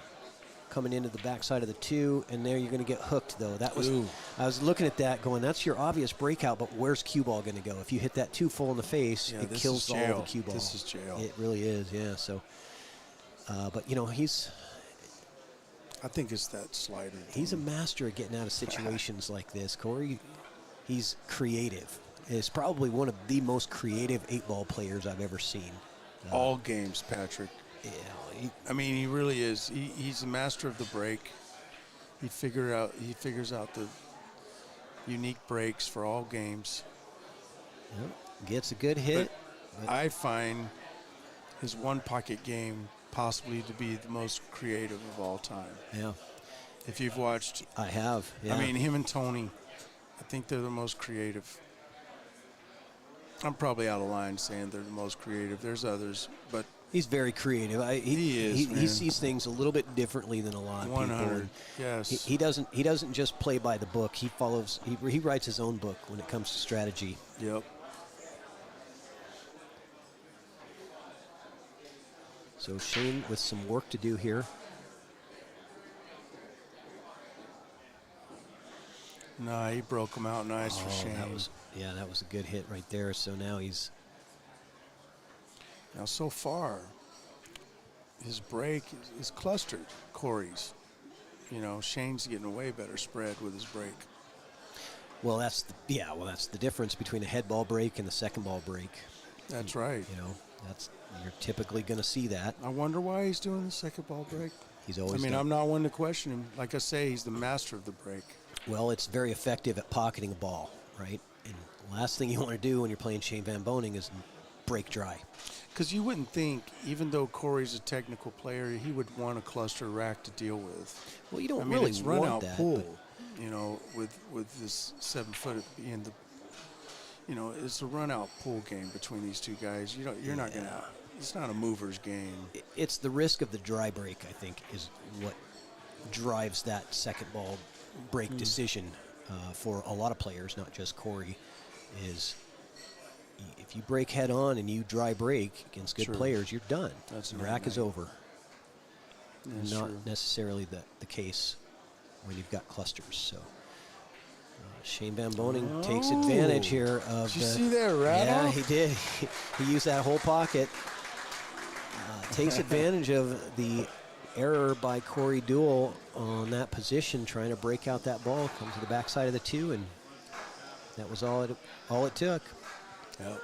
coming into the backside of the 2, and there you're going to get hooked though. That was Ooh. I was looking at that going, that's your obvious breakout, but where's cue ball going to go? If you hit that 2 full in the face, Yeah, it this kills is all jail. the cue ball. This is jail. It really is, yeah. So, but I think it's that slider. he's a master at getting out of situations like this. Corey, he's creative. Is probably one of the most creative 8-ball players I've ever seen. All games, Patrick. Yeah, He really is. He's a master of the break. He figures out the unique breaks for all games. gets a good hit. But I find his one pocket game possibly to be the most creative of all time. Yeah, If you've watched, I have. Yeah. him and Tony, I think they're the most creative. I'm probably out of line saying they're the most creative. There's others, but He's very creative. He is, He man. sees things a little bit differently than a lot of 100. people. Yes. He doesn't just play by the book. He follows. He writes his own book when it comes to strategy. Yep. So Shane with some work to do here. No, he broke him out nice for Shane. That was a good hit right there. So now he's Now, so far, his break is clustered, Corey's. You know, Shane's getting a way better spread with his break. well. That's the difference between a head ball break and the second ball break. That's right. You know, you're typically going to see that. I wonder why he's doing the second ball break. He's always. I'm not one to question him. Like I say, he's the master of the break. Well, it's very effective at pocketing a ball, right? And the last thing you want to do when you're playing Shane Van Boening is break dry. Because you wouldn't think, even though Corey's a technical player, he would want a cluster rack to deal with. Well, you don't I mean, really it's want run out that. pool, you know, with this 7 foot being the, you know, it's a run out pool game between these two guys. You're not gonna. It's not a movers game. It's the risk of the dry break, I think, is what drives that second ball break decision for a lot of players, not just Corey. Is if you break head on and you dry break against good Sure. players, you're done. That's the not rack is right. over. That's Not true. necessarily the case when you've got clusters. So Shane Van Boening takes advantage here of. Did you see that rattle? Yeah, he did. He used that whole pocket. Takes advantage of the error by Corey Deuel on that position, trying to break out that ball. Comes to the backside of the 2, and that was all it took. Yep.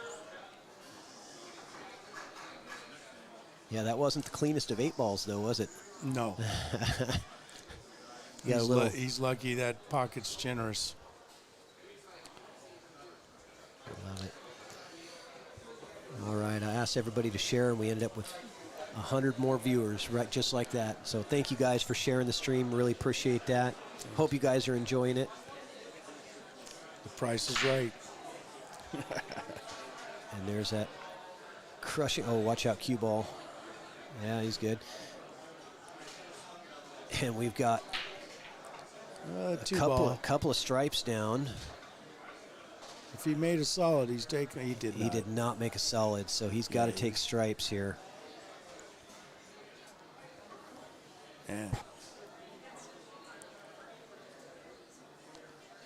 Yeah, that wasn't the cleanest of 8 balls, though, was it? No. You got a little. He's lucky that pocket's generous. Love it. All right, I asked everybody to share, and we ended up with 100 more viewers, right, just like that. So thank you guys for sharing the stream. Really appreciate that. Hope you guys are enjoying it. The price is right. And there's that crushing. Oh, watch out, cue ball. Yeah, he's good. And we've got a couple of stripes down. If he made a solid, he's taking. He did not. He did not make a solid, so he's got to take stripes here. Yeah.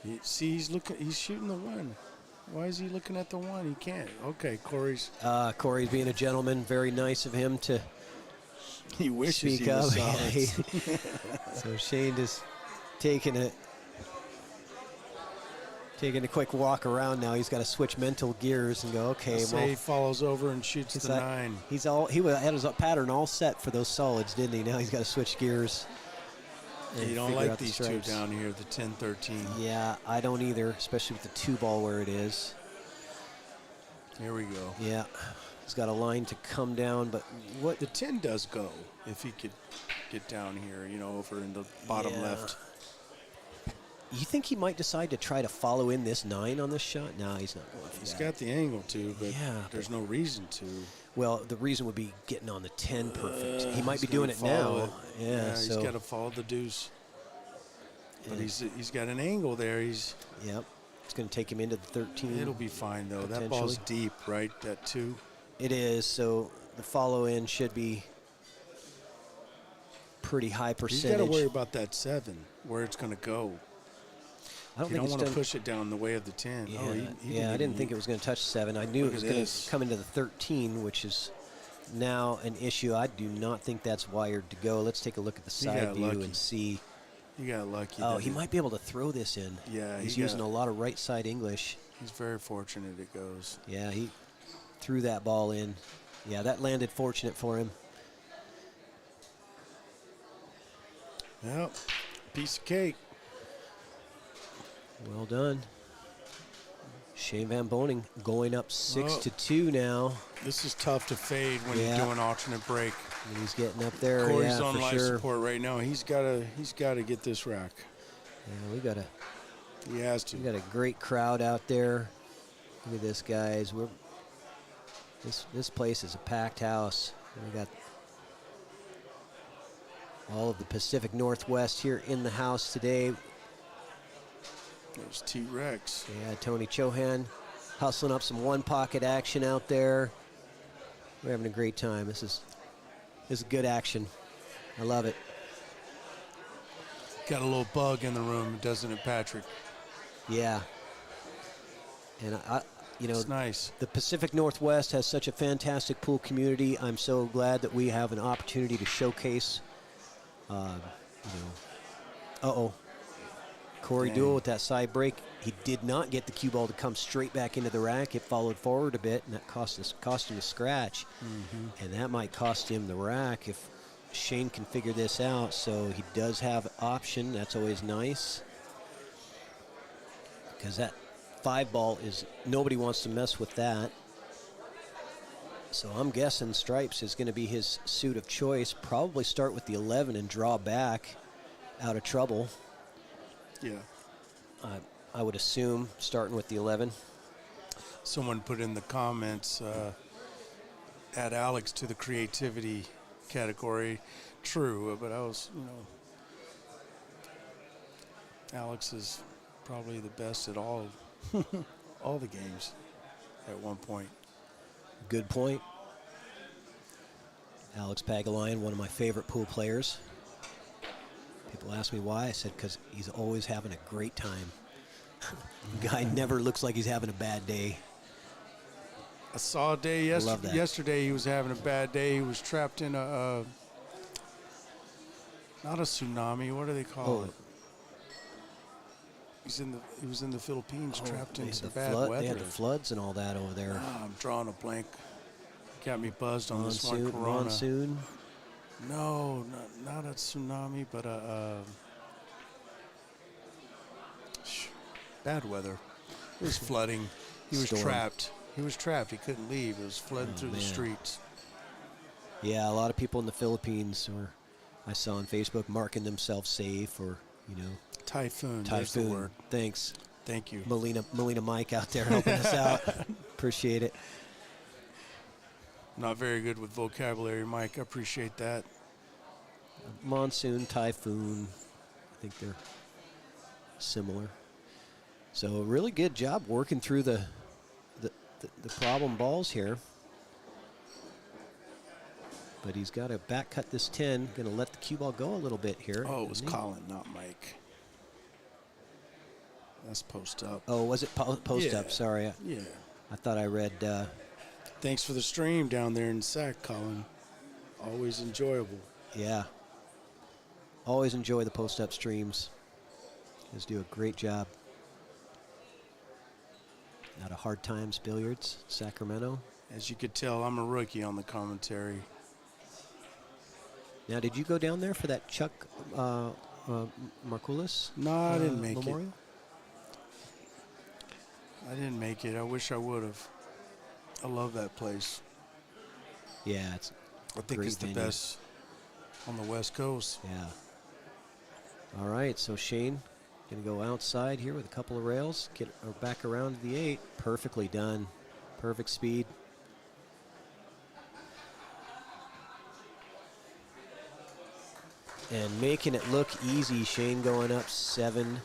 He's looking. He's shooting the 1. Why is he looking at the 1? He can't. Okay, Corey's. Corey's being a gentleman. Very nice of him to He wishes speak he was up. solid. So Shane just taking a quick walk around now. He's got to switch mental gears and go, okay, Say he follows over and shoots the 9. He had his pattern all set for those solids, didn't he? Now he's got to switch gears. You don't figure like out the these two stripes. down here, the 10-13. Yeah, I don't either, especially with the 2 ball where it is. Here we go. Yeah, he's got a line to come down, but what? The 10 does go if he could get down here, you know, over in the bottom left. You think he might decide to try to follow in this 9 on this shot? No, he's not going for He's that. got the angle to, but Yeah, there's no reason to. Well, the reason would be getting on the 10 perfect. He might be He's doing gotta it now. follow it. Yeah, he's so got to follow the deuce. But he's got an angle there. Yep, it's going to take him into the 13. It'll be fine though. That ball's deep, right? That 2. It is. So the follow in should be pretty high He's percentage. got to worry about that 7, where it's going to go. I don't You think don't it's want to done. push it down the way of the 10. Yeah, I I didn't think it was going to touch 7. I knew Look it was at going this. to come into the 13, which is now an issue. I do not think that's wired to go. Let's take a look at the side got view lucky. and see. He got lucky. Oh, that he might be able to throw this in. Yeah, he's he using got- a lot of right side English. He's very fortunate it goes. Yeah, he threw that ball in. Yeah, that landed fortunate for him. Yep. Piece of cake. Well done. Shane Van Boening going up 6-2 now. This is tough to fade when Yeah. you're doing alternate break. And he's getting up there. Corey's yeah, on for life sure. support right now. He's got to get this rack. Yeah, He has to. we got a great crowd out there. Look at this, guys. This place is a packed house. We got all of the Pacific Northwest here in the house today. There's T-Rex. Yeah, Tony Chohan hustling up some one-pocket action out there. We're having a great time. This is good action. I love it. Got a little bug in the room, doesn't it, Patrick? Yeah. And It's nice. The Pacific Northwest has such a fantastic pool community. I'm so glad that we have an opportunity to showcase. Corey Dang. Deuel with that side break. He did not get the cue ball to come straight back into the rack. It followed forward a bit, and that cost him a scratch. Mm-hmm. And that might cost him the rack if Shane can figure this out. So he does have option. That's always nice. Because that 5-ball is, nobody wants to mess with that. So I'm guessing stripes is going to be his suit of choice. Probably start with the 11 and draw back out of trouble. Yeah. I would assume starting with the 11. Someone put in the comments, add Alex to the creativity category. True, but I was, Alex is probably the best at all the games at one point. Good point. Alex Pagalian, one of my favorite pool players. People ask me why. I said because he's always having a great time. The guy never looks like he's having a bad day. I saw a day love that. yesterday. He was having a bad day. He was trapped in a not a tsunami. What do they call it? He was in the Philippines, trapped in some bad weather. They had the floods and all that over there. I'm drawing a blank. Got me buzzed on this one. Corona. Monsoon. No, not a tsunami, but bad weather. It was flooding. He was Storm. trapped. He couldn't leave. It was flooding through the man. streets. Yeah, a lot of people in the Philippines, or I saw on Facebook, marking themselves safe, or Typhoon. There's the word. Thanks. Thank you. Melina Mike out there helping us out. Appreciate it. Not very good with vocabulary, Mike. I appreciate that. Monsoon, typhoon, I think they're similar. So really good job working through the problem balls here. But he's got to back cut this 10. Going to let the cue ball go a little bit here. Oh, it was Colin, not Mike. That's post up. Oh, was it post up? Sorry. Yeah. I thought I read. Thanks for the stream down there in SAC, Colin. Always enjoyable. Yeah. Always enjoy the post up streams. You guys do a great job. Out of Hard Times Billiards, Sacramento. As you could tell, I'm a rookie on the commentary. Now, did you go down there for that Chuck Markulis? No, I didn't make Memorial? I didn't make it. I wish I would have. I love that place. Yeah, it's I think great it's the venue. best on the West Coast. Yeah. All right, so Shane going to go outside here with a couple of rails, get her back around to the 8. Perfectly done. Perfect speed. And making it look easy, Shane going up 7-2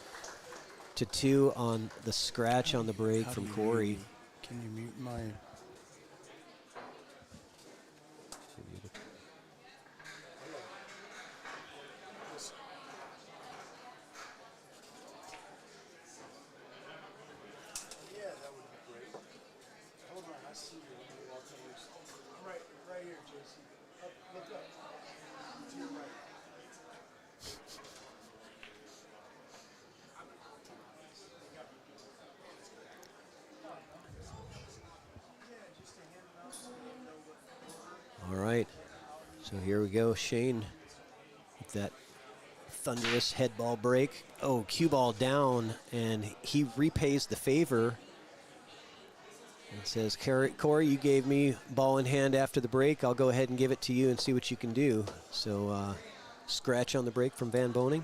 on the scratch on the break How from do you Corey. mute me? Can you mute my... Yeah, that would be great. Hold on, I see you. Right here, JC. Look up. To your right. All right, so here we go. Shane with that thunderous head ball break. Oh, cue ball down, and he repays the favor. And says, Corey, you gave me ball in hand after the break. I'll go ahead and give it to you and see what you can do. So scratch on the break from Van Boening.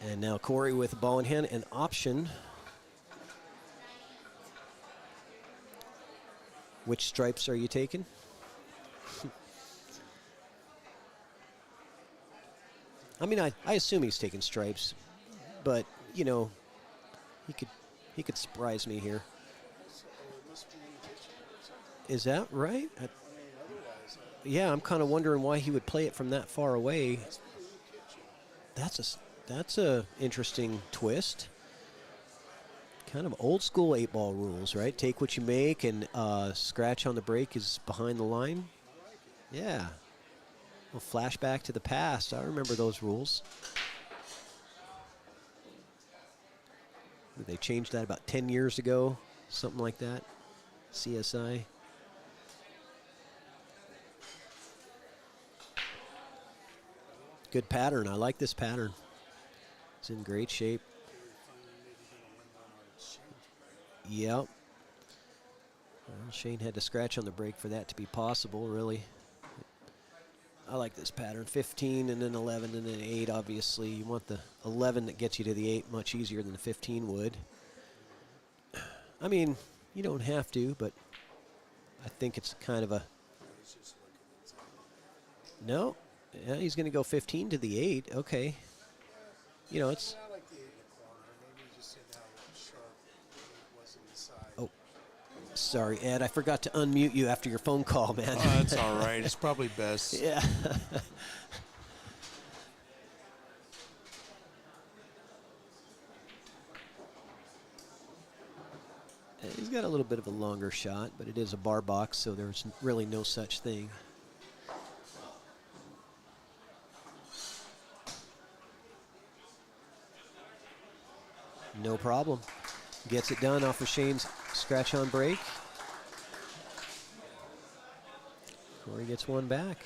And now Corey with the ball in hand, an option. Which stripes are you taking? I mean, I assume he's taking stripes, but you know, he could surprise me here. Is that right? Yeah, I'm kind of wondering why he would play it from that far away. That's a interesting twist. Kind of old school 8-ball rules, right? Take what you make, and scratch on the break is behind the line. Yeah. Well, flashback to the past. I remember those rules. They changed that about 10 years ago, something like that. CSI. Good pattern. I like this pattern. It's in great shape. Yep. Well, Shane had to scratch on the break for that to be possible, really. I like this pattern. 15 and then 11 and then 8, obviously. You want the 11 that gets you to the 8 much easier than the 15 would. I mean, you don't have to, but I think it's kind of a... No. Yeah, he's going to go 15 to the 8. Okay. You know, it's... Oh, sorry, Ed. I forgot to unmute you after your phone call, man. Oh, that's all right. It's probably best. Yeah. He's got a little bit of a longer shot, but it is a bar box, so there's really no such thing. No problem. Gets it done off of Shane's scratch on break. Corey gets one back.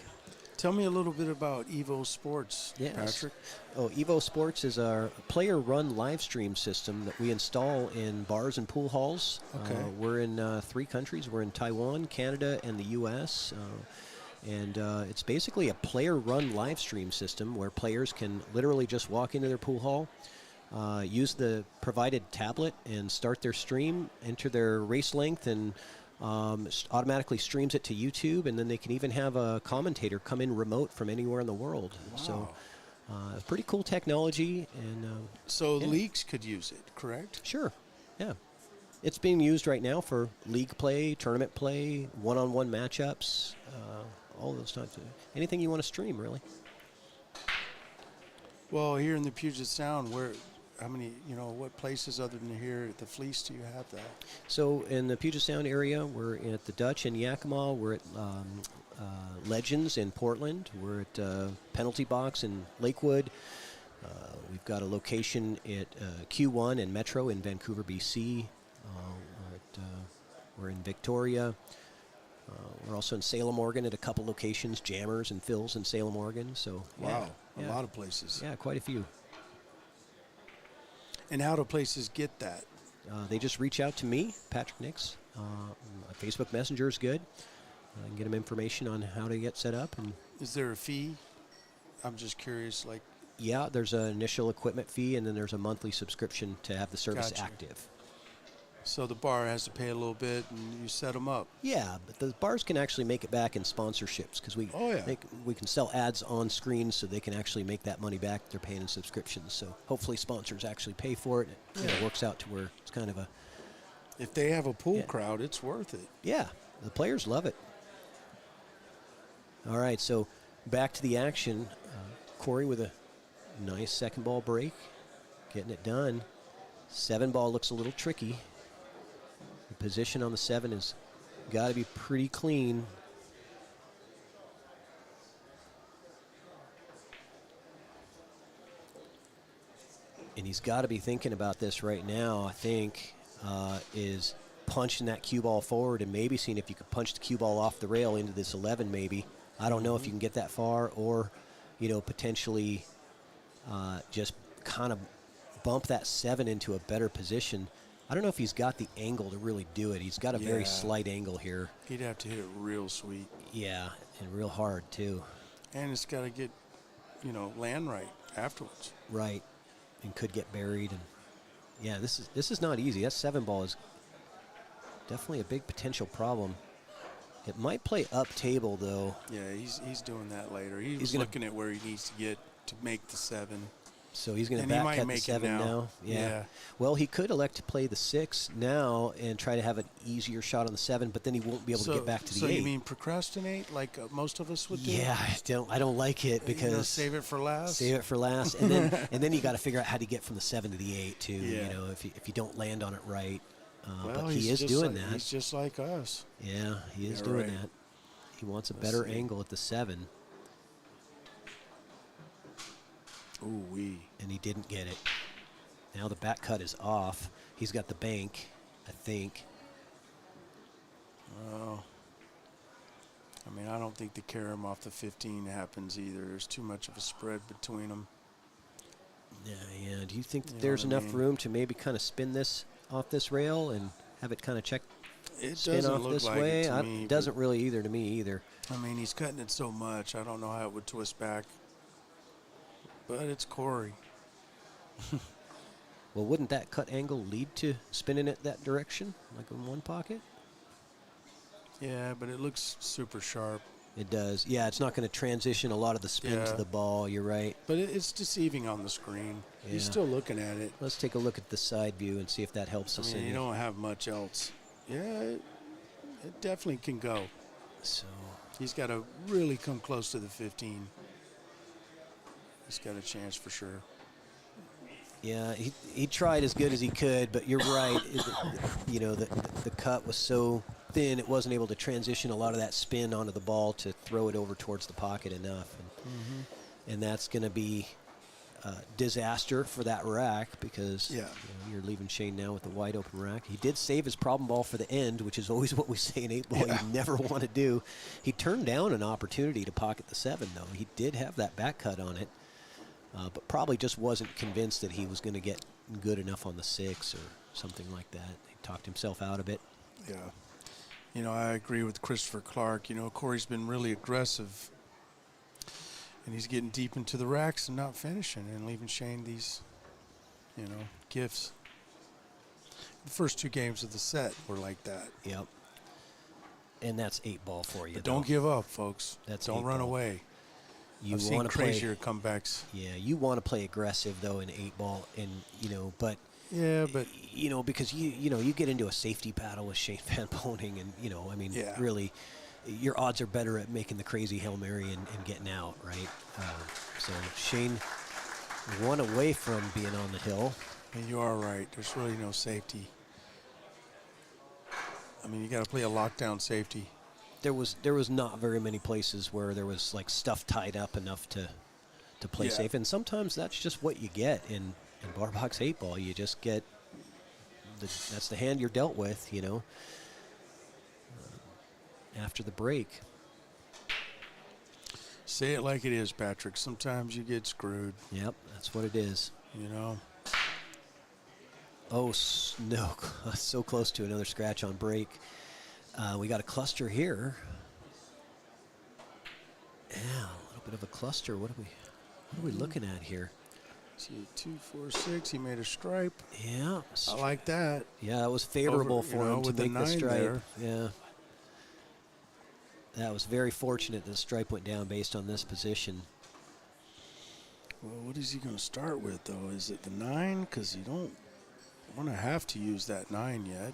Tell me a little bit about EvoSports, Yes. Patrick. Oh, EvoSports is our player-run live stream system that we install in bars and pool halls. Okay. We're in 3 countries. We're in Taiwan, Canada, and the U.S. And it's basically a player-run live stream system where players can literally just walk into their pool hall, use the provided tablet and start their stream, enter their race length, and automatically streams it to YouTube, and then they can even have a commentator come in remote from anywhere in the world. Wow. So pretty cool technology. And So yeah. leagues could use it, correct? Sure, yeah. It's being used right now for league play, tournament play, one-on-one matchups, all those types of anything you want to stream, really. Well, here in the Puget Sound, how many, what places other than here at the Fleece do you have that? So in the Puget Sound area, we're at the Dutch in Yakima. We're at Legends in Portland. We're at Penalty Box in Lakewood. We've got a location at Q1 and Metro in Vancouver, BC. We're in Victoria. We're also in Salem, Oregon at a couple locations, Jammers and Phil's in Salem, Oregon. So Wow, yeah. a lot of places. Yeah, quite a few. And how do places get that? They just reach out to me, Patrick Nix. Facebook Messenger is good. I can get them information on how to get set up. And Is there a fee? I'm just curious, yeah, there's an initial equipment fee, and then there's a monthly subscription to have the service Gotcha. active. So the bar has to pay a little bit, and you set them up. Yeah, but the bars can actually make it back in sponsorships because we can sell ads on screen, so they can actually make that money back. They're paying in subscriptions, so hopefully sponsors actually pay for it. And it works out to where it's kind of a... If they have a pool crowd, it's worth it. Yeah, the players love it. All right, so back to the action. Corey with a nice second ball break, getting it done. 7 ball looks a little tricky. The position on the 7 has got to be pretty clean. And he's got to be thinking about this right now, I think, is punching that cue ball forward and maybe seeing if you could punch the cue ball off the rail into this 11 maybe. I don't know if you can get that far, or, potentially just kind of bump that 7 into a better position. I don't know if he's got the angle to really do it. He's got a very slight angle here. He'd have to hit it real sweet. Yeah, and real hard, too. And it's got to get, land right afterwards. Right, and could get buried. And yeah, this is not easy. That 7 ball is definitely a big potential problem. It might play up table, though. Yeah, he's doing that later. He's He's gonna- looking at where he needs to get to make the 7. So he's going to And he back might cut the make it 7 now. now. Yeah. Well, he could elect to play the 6 now and try to have an easier shot on the 7, but then he won't be able to get back to the 8. So you mean procrastinate like most of us would do? Yeah, I don't like it because You know, save it for last. Save it for last, and then you got to figure out how to get from the 7 to the 8 too. Yeah. You know, if you don't land on it right. Well, but he he's is just doing like, that. He's just like us. Yeah, he is Yeah, doing right. that. He wants a Let's better see. angle at the 7, Ooh wee. and he didn't get it. Now the back cut is off. He's got the bank, I think. Oh. I mean, I don't think the carom off the 15 happens either. There's too much of a spread between them. Yeah. Do you think that You know there's what I enough mean? room to maybe kind of spin this off this rail and have it kind of It spin doesn't off look this like way? it to me. It doesn't really either to me either. I mean, he's cutting it so much. I don't know how it would twist back. But it's Corey. Well, wouldn't that cut angle lead to spinning it that direction, like in one pocket? Yeah, but it looks super sharp. It does. Yeah, it's not going to transition a lot of the spin to Yeah. the ball. You're right. But it's deceiving on the screen. Yeah. He's still looking at it. Let's take a look at the side view and see if that helps I us mean, you any. don't have much else. Yeah, it definitely can go. So, He's got to really come close to the 15. He's got a chance for sure. yeah, he tried as good as he could, but you're right. You know, the cut was so thin, it wasn't able to transition a lot of that spin onto the ball to throw it over towards the pocket enough. And that's going to be disaster for that rack because Yeah. you're leaving Shane now with the wide open rack. He did save his problem ball for the end, which is always what we say in 8-ball Yeah. you never want to do. He turned down an opportunity to pocket the 7, though. He did have that back cut on it, but probably just wasn't convinced that he was going to get good enough on the 6 or something like that. He talked himself out of it. Yeah. You know, I agree with Christopher Clark. You know, Corey's been really aggressive. And he's getting deep into the racks and not finishing and leaving Shane these, you know, gifts. The first 2 games of the set were like that. Yep. And that's 8-ball for you. But don't give up, folks. That's don't run 8-ball. away. You I've seen want to play crazier comebacks. Yeah, you want to play aggressive though in 8-ball, and but Yeah, but because you get into a safety battle with Shane Van Boening, and Yeah. really, your odds are better at making the crazy Hail Mary and getting out, right? So Shane 1 away from being on the hill. and you are right. There's really no safety. I mean, you got to play a lockdown safety. There was not very many places where there was like stuff tied up enough to play Yeah. safe, and sometimes that's just what you get in bar box 8-ball. You just get that's the hand you're dealt with, after the break. Say it like it is, Patrick. Sometimes you get screwed, Yep, that's what it is. you know. Oh, no, so close to another scratch on break. We got a cluster here. Yeah, a little bit of a cluster. What are we looking at here? See, 2, 4, 6. He made a stripe. Yeah, I like that. yeah, that was favorable Over, you for know, him to with the make the 9 stripe. there. Yeah, that was very fortunate that the stripe went down based on this position. Well, what is he going to start with, though? Is it the 9? Because you don't want to have to use that 9 yet.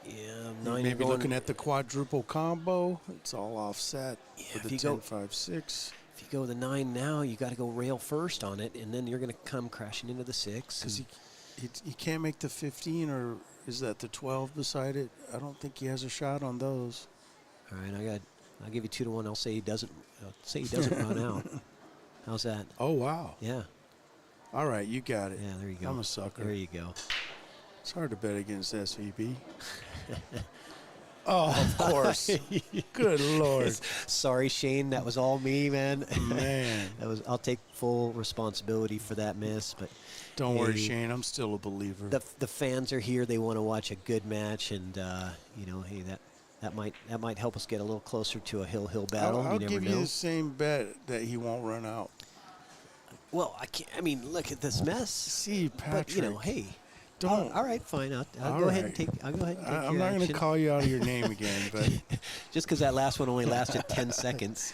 Yeah, 9 Maybe going- looking at the quadruple combo. It's all offset Yeah, with if the you go- 10, 5, 6. If you go the 9 now, you got to go rail first on it, and then you're going to come crashing into the 6. Because he can't make the 15, or is that the 12 beside it? I don't think he has a shot on those. All right, I'll give you 2 to 1. I'll say he doesn't run out. How's that? Oh, wow. Yeah. All right, you got it. Yeah, there you go. I'm a sucker. There you go. It's hard to bet against SVB. Oh, of course. Good Lord. Sorry, Shane. That was all me, man. Man. I'll take full responsibility for that miss. But Don't worry, hey, Shane. I'm still a believer. The fans are here. They want to watch a good match, and hey, that might help us get a little closer to a hill battle. I'll You never give know. you the same bet that he won't run out. Well, I can't. I mean, look at this mess. See, Patrick. But hey, Don't. All right, fine. I'll All go ahead and right. take. I'll go ahead and take I'm your not going to action. call you out of your name again, but Just because that last one only lasted 10 seconds.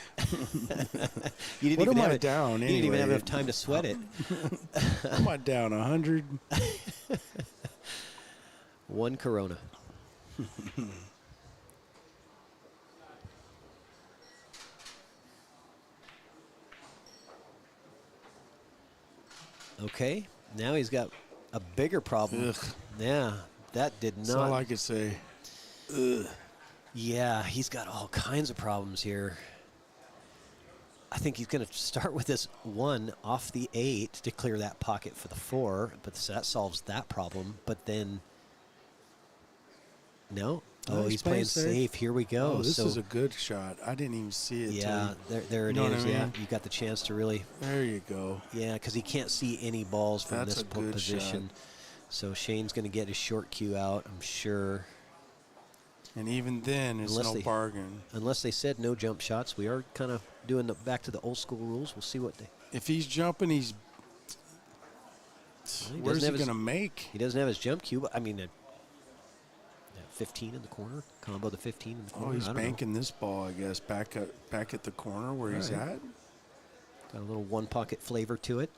You didn't what even am have I it, down You anyway? didn't even have enough time to sweat it. Am I down 100? One Corona. Okay, now he's got a bigger problem. Ugh. Yeah, that did That's all not. I could say. Yeah, he's got all kinds of problems here. I think he's going to start with this 1 off the 8 to clear that pocket for the 4, but so that solves that problem. But then, no. Oh, he's playing safe. Here we go. Oh, this so, is a good shot. I didn't even see it. yeah, there it You know is. what I Yeah, mean? you got the chance to really. There you go. Yeah, because he can't see any balls from That's this a good position. So Shane's going to get his short cue out, I'm sure. And even then, it's no bargain. Unless they said no jump shots, we are kind of doing back to the old school rules. We'll see what they. If he's jumping, Well, where's he have going to make? He doesn't have his jump cue, but I mean, 15 in the corner, combo the 15 in the corner. Oh, he's I don't know. banking this ball, I guess, back at the corner where he's right. at. Got a little one pocket flavor to it.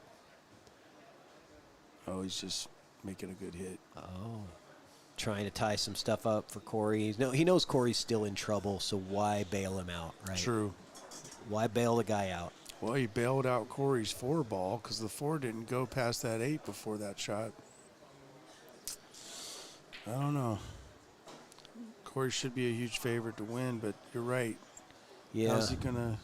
Oh, he's just making a good hit. Oh, trying to tie some stuff up for Corey. He knows Corey's still in trouble, so why bail him out, right? True. Why bail the guy out? Well, he bailed out Corey's 4 ball because the 4 didn't go past that 8 before that shot. I don't know. Corey should be a huge favorite to win, but you're right. Yeah. How's he gonna?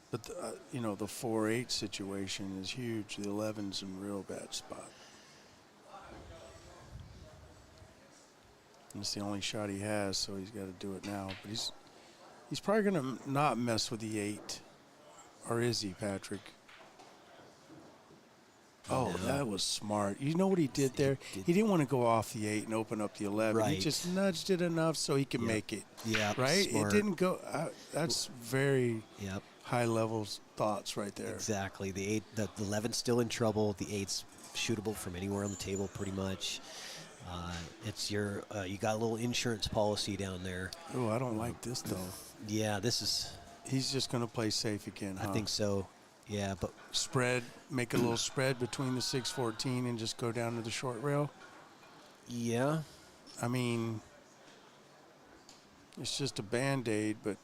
But the 4-8 situation is huge. The 11's in a real bad spot. And it's the only shot he has, so he's got to do it now. But he's probably gonna not mess with the 8, or is he, Patrick? Oh, No. that was smart. You know what he did there? He didn't want to go off the 8 and open up the 11. He Right. just nudged it enough so he could Yep. make it. Yeah, Right? smart. It didn't go. That's very Yep. high level thoughts right there. Exactly. The 11's still in trouble. The 8's shootable from anywhere on the table, pretty much. It's your you got a little insurance policy down there. Oh, I don't like this though. Yeah, this is. He's just going to play safe again, huh? I think so. Yeah, but Spread, make a little spread between the 6-14 and just go down to the short rail. yeah, I mean, it's just a Band-Aid, but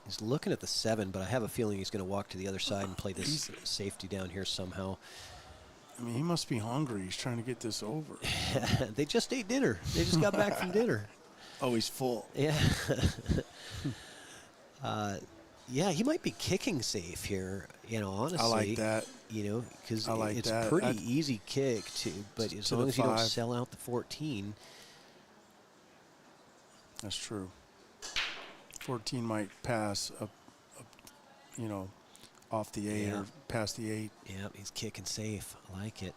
he's looking at the 7, but I have a feeling he's going to walk to the other side and play this safety down here somehow. I mean, he must be hungry. He's trying to get this over. They just ate dinner. They just got back from dinner. Oh, he's full. Yeah. Yeah, he might be kicking safe here, honestly. I like that. Because I like it's that. pretty easy kick, too. But as To long the as you don't 5. sell out the 14. That's true. 14 might pass up off the 8 Yeah. or past the 8. Yeah, he's kicking safe. I like it.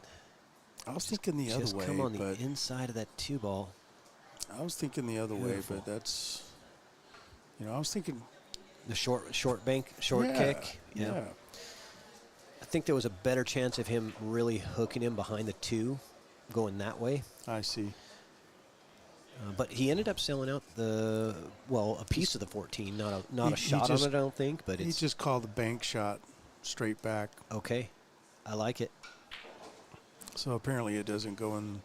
I was thinking the other Just way, come on the but inside of that 2 ball. I was thinking the other Beautiful. way, but that's, I was thinking The short yeah, kick. Yeah. I think there was a better chance of him really hooking him behind the 2, going that way. I see. But he ended up selling out a piece of the 14, not a He shot just- on it, I don't think. But He it's just called the bank shot straight back. okay. I like it. So apparently it doesn't go in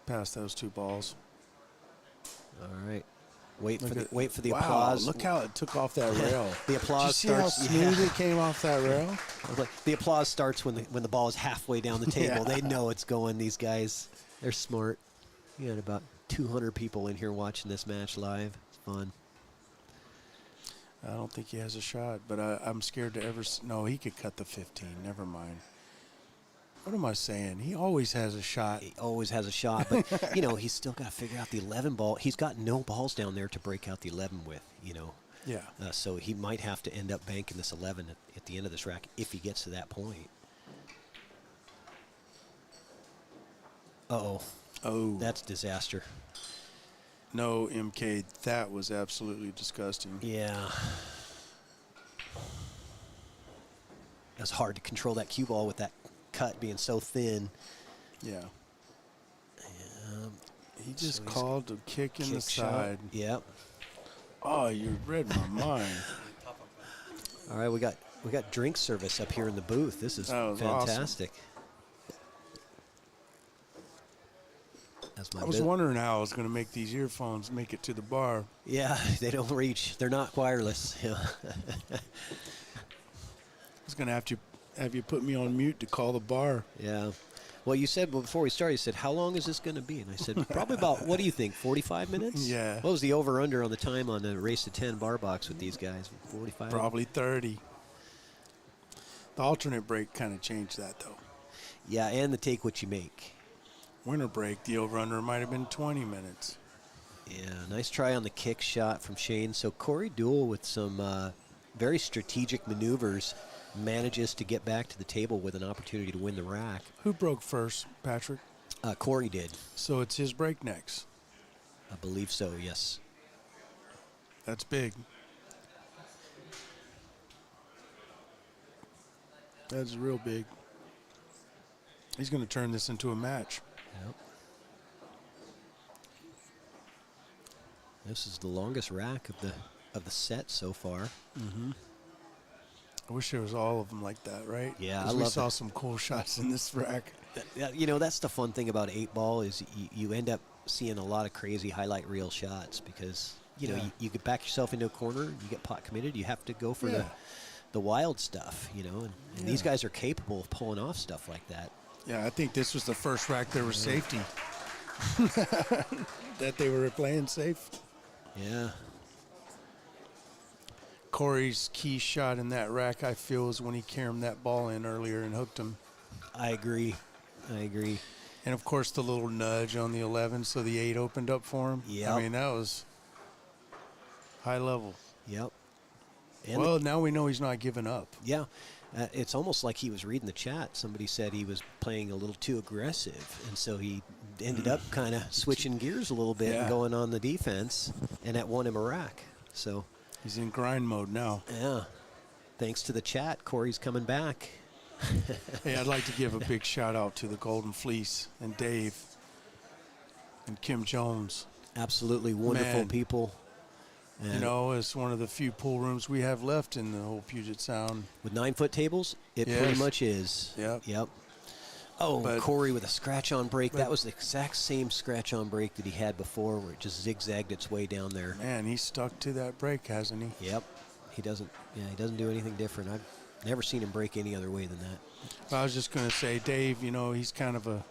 past those 2 balls. All right. Wait for the Wow, applause. look how it took off that rail. The applause Did you see how starts. smooth it came off that rail? The applause starts when the ball is halfway down the table. Yeah. They know it's going. These guys, they're smart. You had about 200 people in here watching this match live. It's fun. I don't think he has a shot, but I'm scared to ever. No, he could cut the 15. Never mind. What am I saying? He always has a shot. He always has a shot, but he's still got to figure out the 11 ball. He's got no balls down there to break out the 11 with. Yeah. So he might have to end up banking this 11 at the end of this rack if he gets to that point. Uh-oh. Oh. That's disaster. No, MK, that was absolutely disgusting. Yeah. It's hard to control that cue ball with that cut being so thin. Yeah. He just so he's called a kick in the kick shot. side. Yep. Oh, you read my mind. All right, we got drink service up here in the booth. This is That was fantastic. That's my I was wondering how I was going to make these earphones make it to the bar. Yeah, they don't reach. They're not wireless. Yeah. I was going to have you put me on mute to call the bar. Yeah. Well, you said before we started, you said, how long is this going to be? And I said, probably about, what do you think, 45 minutes? Yeah. What was the over-under on the time on the race to 10 bar box with these guys? 45? Probably 30. The alternate break kind of changed that, though. Yeah, and the take what you make. Winter break, the over-under might have been 20 minutes. Yeah, nice try on the kick shot from Shane. So Corey Deuel with some very strategic maneuvers manages to get back to the table with an opportunity to win the rack. Who broke first, Patrick? Corey did. So it's his break next. I believe so, yes. That's big. That's real big. He's going to turn this into a match. Yep. This is the longest rack of the set so far. Mm-hmm. I wish there was all of them like that, right? Yeah, 'Cause I we love saw that. some cool shots in this rack. You know, that's the fun thing about 8-ball is you end up seeing a lot of crazy highlight reel shots because, you know, Yeah. you get back yourself into a corner, you get pot committed, you have to go for Yeah. the wild stuff, you know, and these guys are capable of pulling off stuff like that. Yeah, I think this was the first rack there was safety. That they were playing safe. Yeah. Corey's key shot in that rack, I feel, is when he carried that ball in earlier and hooked him. I agree. And, of course, the little nudge on the 11, so the 8 opened up for him. Yep. I mean, that was high level. Yep. And Well, now we know he's not giving up. yeah. It's almost like he was reading the chat. Somebody said he was playing a little too aggressive, and so he ended up kind of switching gears a little bit and Yeah. going on the defense, and that won him a rack. So, He's in grind mode now. yeah. Thanks to the chat, Corey's coming back. Hey, I'd like to give a big shout out to the Golden Fleece and Dave and Kim Jones. Absolutely wonderful Man. people. You And know, it's one of the few pool rooms we have left in the whole Puget Sound. with 9-foot tables, it Yes. pretty much is. Yep. Oh, But- Corey with a scratch-on break. but- That was the exact same scratch-on break that he had before where it just zigzagged its way down there. Man, he's stuck to that break, hasn't he? Yep. He doesn't do anything different. I've never seen him break any other way than that. I was just going to say, Dave, you know, he's kind of a,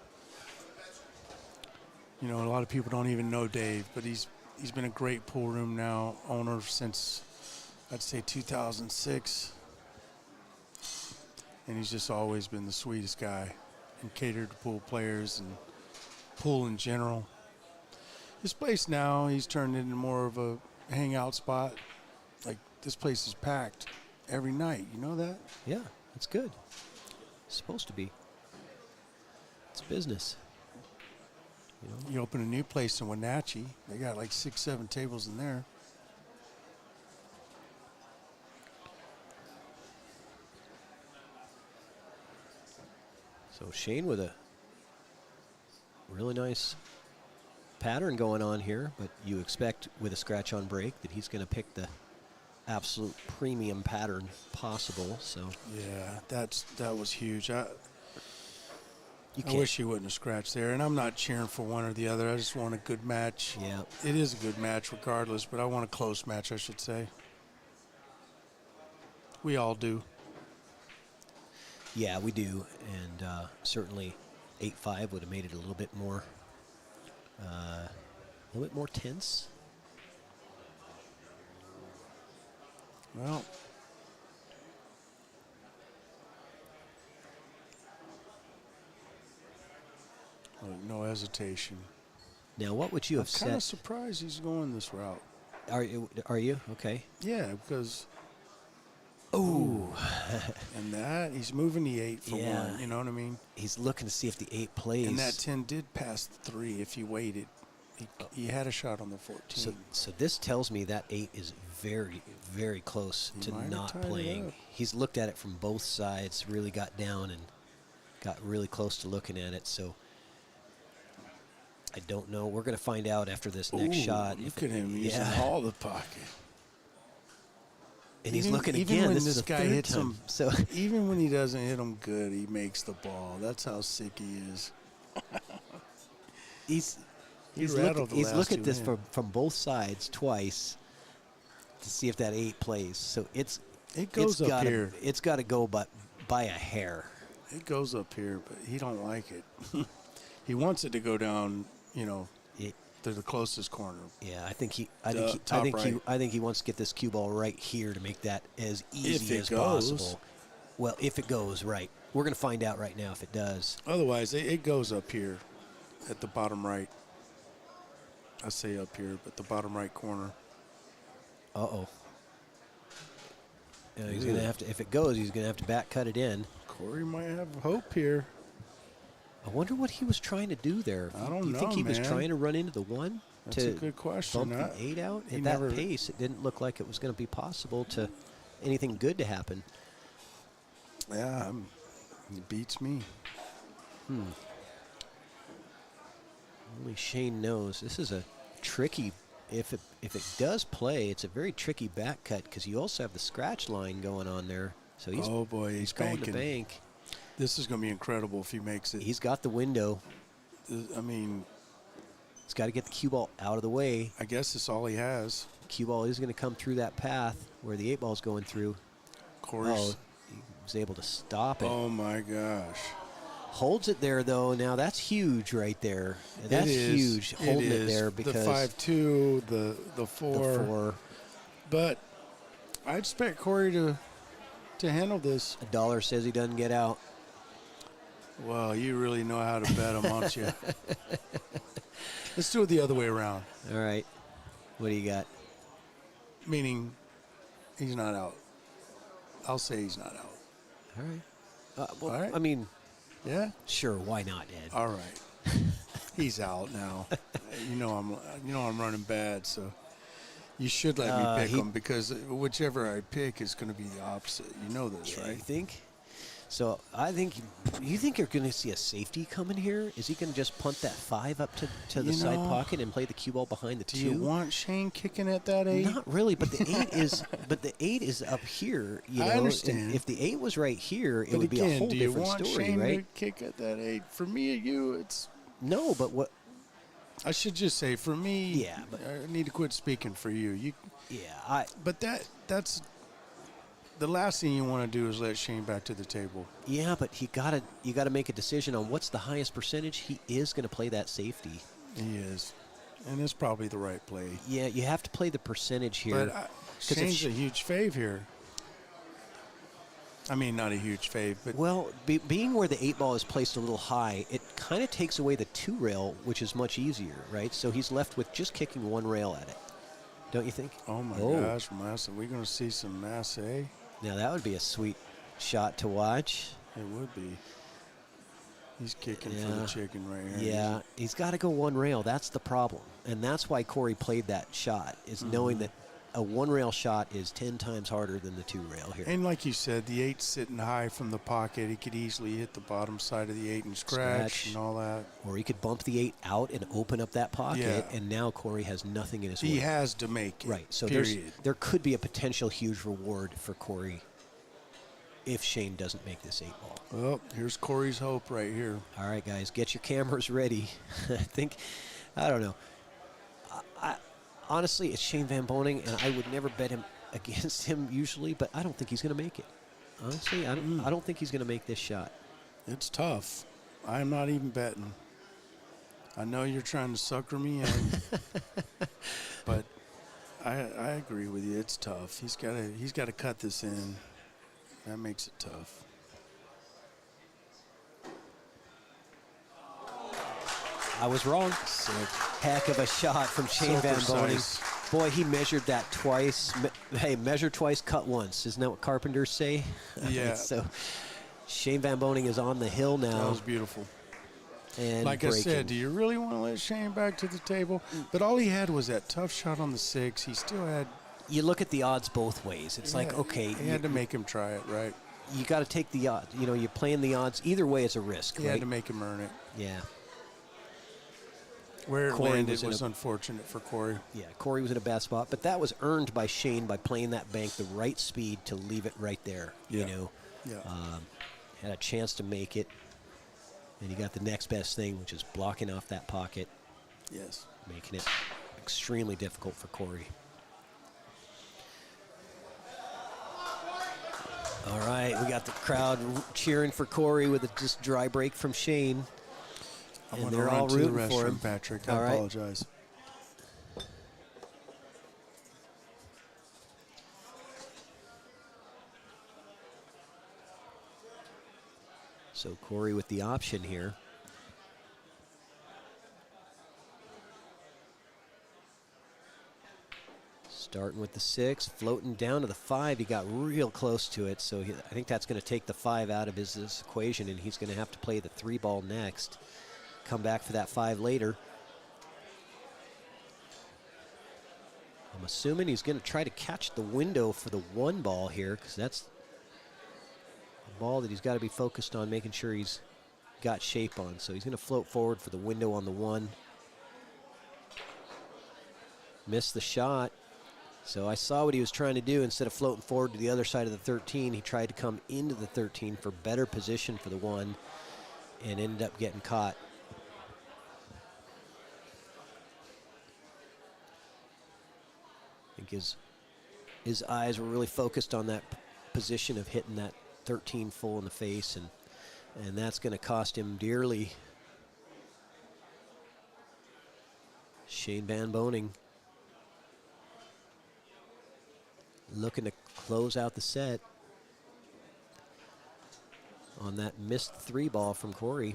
you know, a lot of people don't even know Dave, but he's been a great pool room now owner since, I'd say, 2006. And he's just always been the sweetest guy and catered to pool players and pool in general. His place now, he's turned into more of a hangout spot. Like, this place is packed every night. You know that? Yeah, that's good. It's supposed to be. It's business. You know? You open a new place in Wenatchee, they got like 6, 7 tables in there. So Shane with a really nice pattern going on here, but you expect with a scratch on break that he's going to pick the absolute premium pattern possible. So Yeah, that was huge. I you can't. wish he wouldn't have scratched there, and I'm not cheering for one or the other. I just want a good match. Yeah. It is a good match regardless, but I want a close match, I should say. We all do. Yeah, we do, and certainly 8-5 would have made it a little bit more tense. Well, no hesitation. Now, what would you I'm have kind of set? surprised he's going this route. Are you okay? Yeah, because Oh, and that he's moving the 8 for Yeah. 1. You know what I mean? he's looking to see if the 8 plays. And that 10 did pass the 3 if he waited. He had a shot on the 14. So this tells me that 8 is very, very close He to might have not tied it playing. up. He's looked at it from both sides, really got down and got really close to looking at it. So I don't know. We're going to find out after this next shot. Look at him using all the pocket. And he's looking even again. When this this is guy the third hits time. him, So even when he doesn't hit him good, he makes the ball. That's how sick he is. he's rattled the last looking at two this in. from both sides twice to see if that 8 plays. So it goes up here. It's got to go by a hair. It goes up here, but he don't like it. He wants it to go down, to the closest corner. Yeah, I think he wants to get this cue ball right here to make that as easy as possible. Well, if it goes right, we're going to find out right now if it does. Otherwise, it goes up here, at the bottom right. I say up here, but the bottom right corner. He's going to have to. If it goes, he's going to have to back cut it in. Corey might have hope here. I wonder what he was trying to do there. I don't know, Do you think he was man. trying to run into the 1? That's a good question. Bump the 8 out? At that pace, it didn't look like it was going to be possible to anything good to happen. Yeah, it beats me. Only Shane knows. This is a tricky. If it does play, it's a very tricky back cut because you also have the scratch line going on there. So he's he's going banking. to bank. This is going to be incredible if he makes it. He's got the window. I mean, he's got to get the cue ball out of the way. I guess that's all he has. Cue ball is going to come through that path where the 8 ball is going through. Course. He was able to stop it. Oh my gosh. Holds it there though. Now that's huge right there. That's huge. Holding it there because the 5-2, the 4. The 4. But I expect Corey to handle this. $1 says he doesn't get out. Well, you really know how to bet him, don't you? Let's do it the other way around. All right. What do you got? Meaning, he's not out. I'll say he's not out. All right. All right. I mean, yeah. Sure. Why not, Ed? All right. He's out now. I'm running bad, so you should let me pick him because whichever I pick is going to be the opposite. You know this, right? You think? So you think you're going to see a safety coming here? Is he going to just punt that 5 up to the side pocket and play the cue ball behind the 2? Do you want Shane kicking at that 8? Not really, but the 8 is up here. I understand. If the 8 was right here, it would be a whole different story, Shane right? to kick at that 8? For me and you, it's no. But what? I should just say for me. Yeah, but I need to quit speaking for you. Yeah, But that's. The last thing you want to do is let Shane back to the table. Yeah, but you gotta make a decision on what's the highest percentage. He is going to play that safety. He is, and it's probably the right play. Yeah, you have to play the percentage here. But Shane's a huge fave here. I mean, not a huge fave, but well, being where the 8 ball is placed a little high, it kind of takes away the 2 rail, which is much easier, right? So he's left with just kicking 1 rail at it. Don't you think? Oh my gosh, Mass! Are we going to see some Mass A? Now that would be a sweet shot to watch. It would be. He's kicking for the chicken right here. Yeah, he's got to go 1 rail. That's the problem. And that's why Corey played that shot, is knowing that a 1 rail shot is 10 times harder than the 2 rail here. And like you said, the 8's sitting high from the pocket. He could easily hit the bottom side of the 8 and scratch and all that. Or he could bump the 8 out and open up that pocket, and now Corey has nothing in his way. He has to make it. Right, so period. there could be a potential huge reward for Corey if Shane doesn't make this 8 ball. Well, here's Corey's hope right here. All right, guys, get your cameras ready. I don't know. Honestly, it's Shane Van Boening, and I would never bet him against him usually, but I don't think he's going to make it. Honestly, I don't think he's going to make this shot. It's tough. I'm not even betting. I know you're trying to sucker me in, but I agree with you. It's tough. He's got to cut this in. That makes it tough. I was wrong. Sick. Heck of a shot from Shane Van Boening. Boy, he measured that twice. Hey, measure twice, cut once. Isn't that what carpenters say? Yeah. So Shane Van Boening is on the hill now. That was beautiful. And like breaking. I said, do you really want to let Shane back to the table? But all he had was that tough shot on the 6. He still had. You look at the odds both ways. It's like, okay. He had to make him try it, right? You got to take the odds. You know, you're playing the odds. Either way, it's a risk, He had to make him earn it. Yeah. Where it Corey landed was was unfortunate for Corey. Yeah, Corey was in a bad spot, but that was earned by Shane by playing that bank the right speed to leave it right there. Yeah. You know, Yeah. had a chance to make it, and he got the next best thing, which is blocking off that pocket, Yes. making it extremely difficult for Corey. All right, we got the crowd cheering for Corey with a just dry break from Shane. I'm And going to they're all run to the rooting for restroom, him. Patrick. All I right. apologize. So Corey with the option here. Starting with the 6, floating down to the 5. He got real close to it, so I think that's going to take the 5 out of his equation, and he's going to have to play the 3 ball next. Come back for that 5 later. I'm assuming he's going to try to catch the window for the 1 ball here, because that's a ball that he's got to be focused on, making sure he's got shape on. So he's going to float forward for the window on the 1. Missed the shot. So I saw what he was trying to do. Instead of floating forward to the other side of the 13, he tried to come into the 13 for better position for the 1 and ended up getting caught. I think his eyes were really focused on that position of hitting that 13 full in the face, and that's going to cost him dearly. Shane Van Boening looking to close out the set on that missed 3 ball from Corey.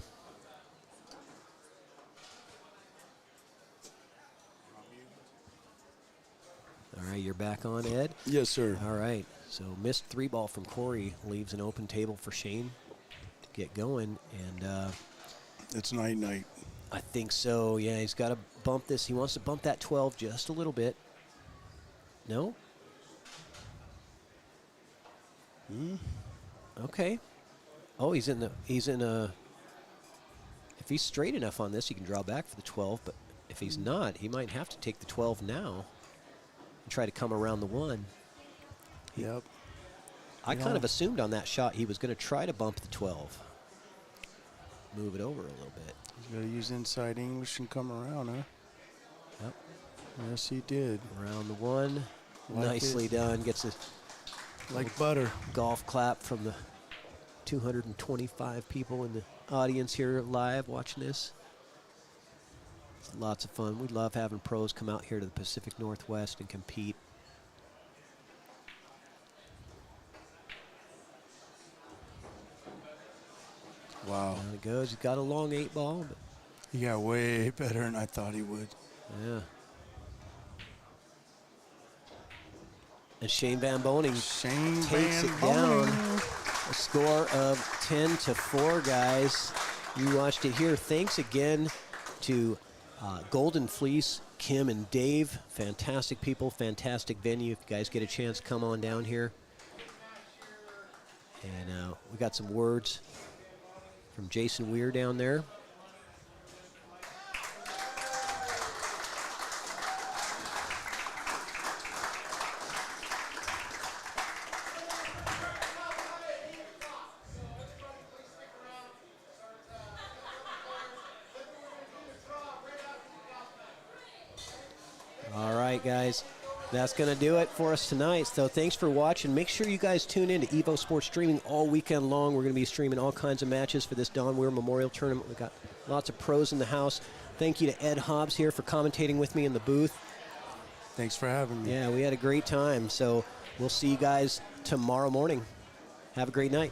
All right, you're back on, Ed? Yes, sir. All right, so missed 3 ball from Corey leaves an open table for Shane to get going, and It's night-night. I think so. Yeah, he's got to bump this. He wants to bump that 12 just a little bit. No? Okay. Oh, he's in a. If he's straight enough on this, he can draw back for the 12. But if he's not, he might have to take the 12 now and try to come around the 1. Yep. I kind of assumed on that shot he was going to try to bump the 12, move it over a little bit. He's got to use inside English and come around, huh? Yep. Yes, he did. Around the 1, Like nicely it. done. Gets a Like butter. golf clap from the 225 people in the audience here live watching this. It's lots of fun. We love having pros come out here to the Pacific Northwest and compete. Wow. Down it goes. He's got a long 8 ball, but He got way better than I thought he would. yeah. And Shane Van Boening Shane takes Van it down. Boening. A score of 10-4, guys. You watched it here. Thanks again to Golden Fleece, Kim and Dave. Fantastic people, fantastic venue. If you guys get a chance, come on down here. And we got some words from Jason Weir down there. All right, guys. That's going to do it for us tonight. So thanks for watching. Make sure you guys tune in to EvoSports streaming all weekend long. We're going to be streaming all kinds of matches for this Don Weir Memorial Tournament. We've got lots of pros in the house. Thank you to Ed Hobbs here for commentating with me in the booth. Thanks for having me. Yeah, we had a great time. So we'll see you guys tomorrow morning. Have a great night.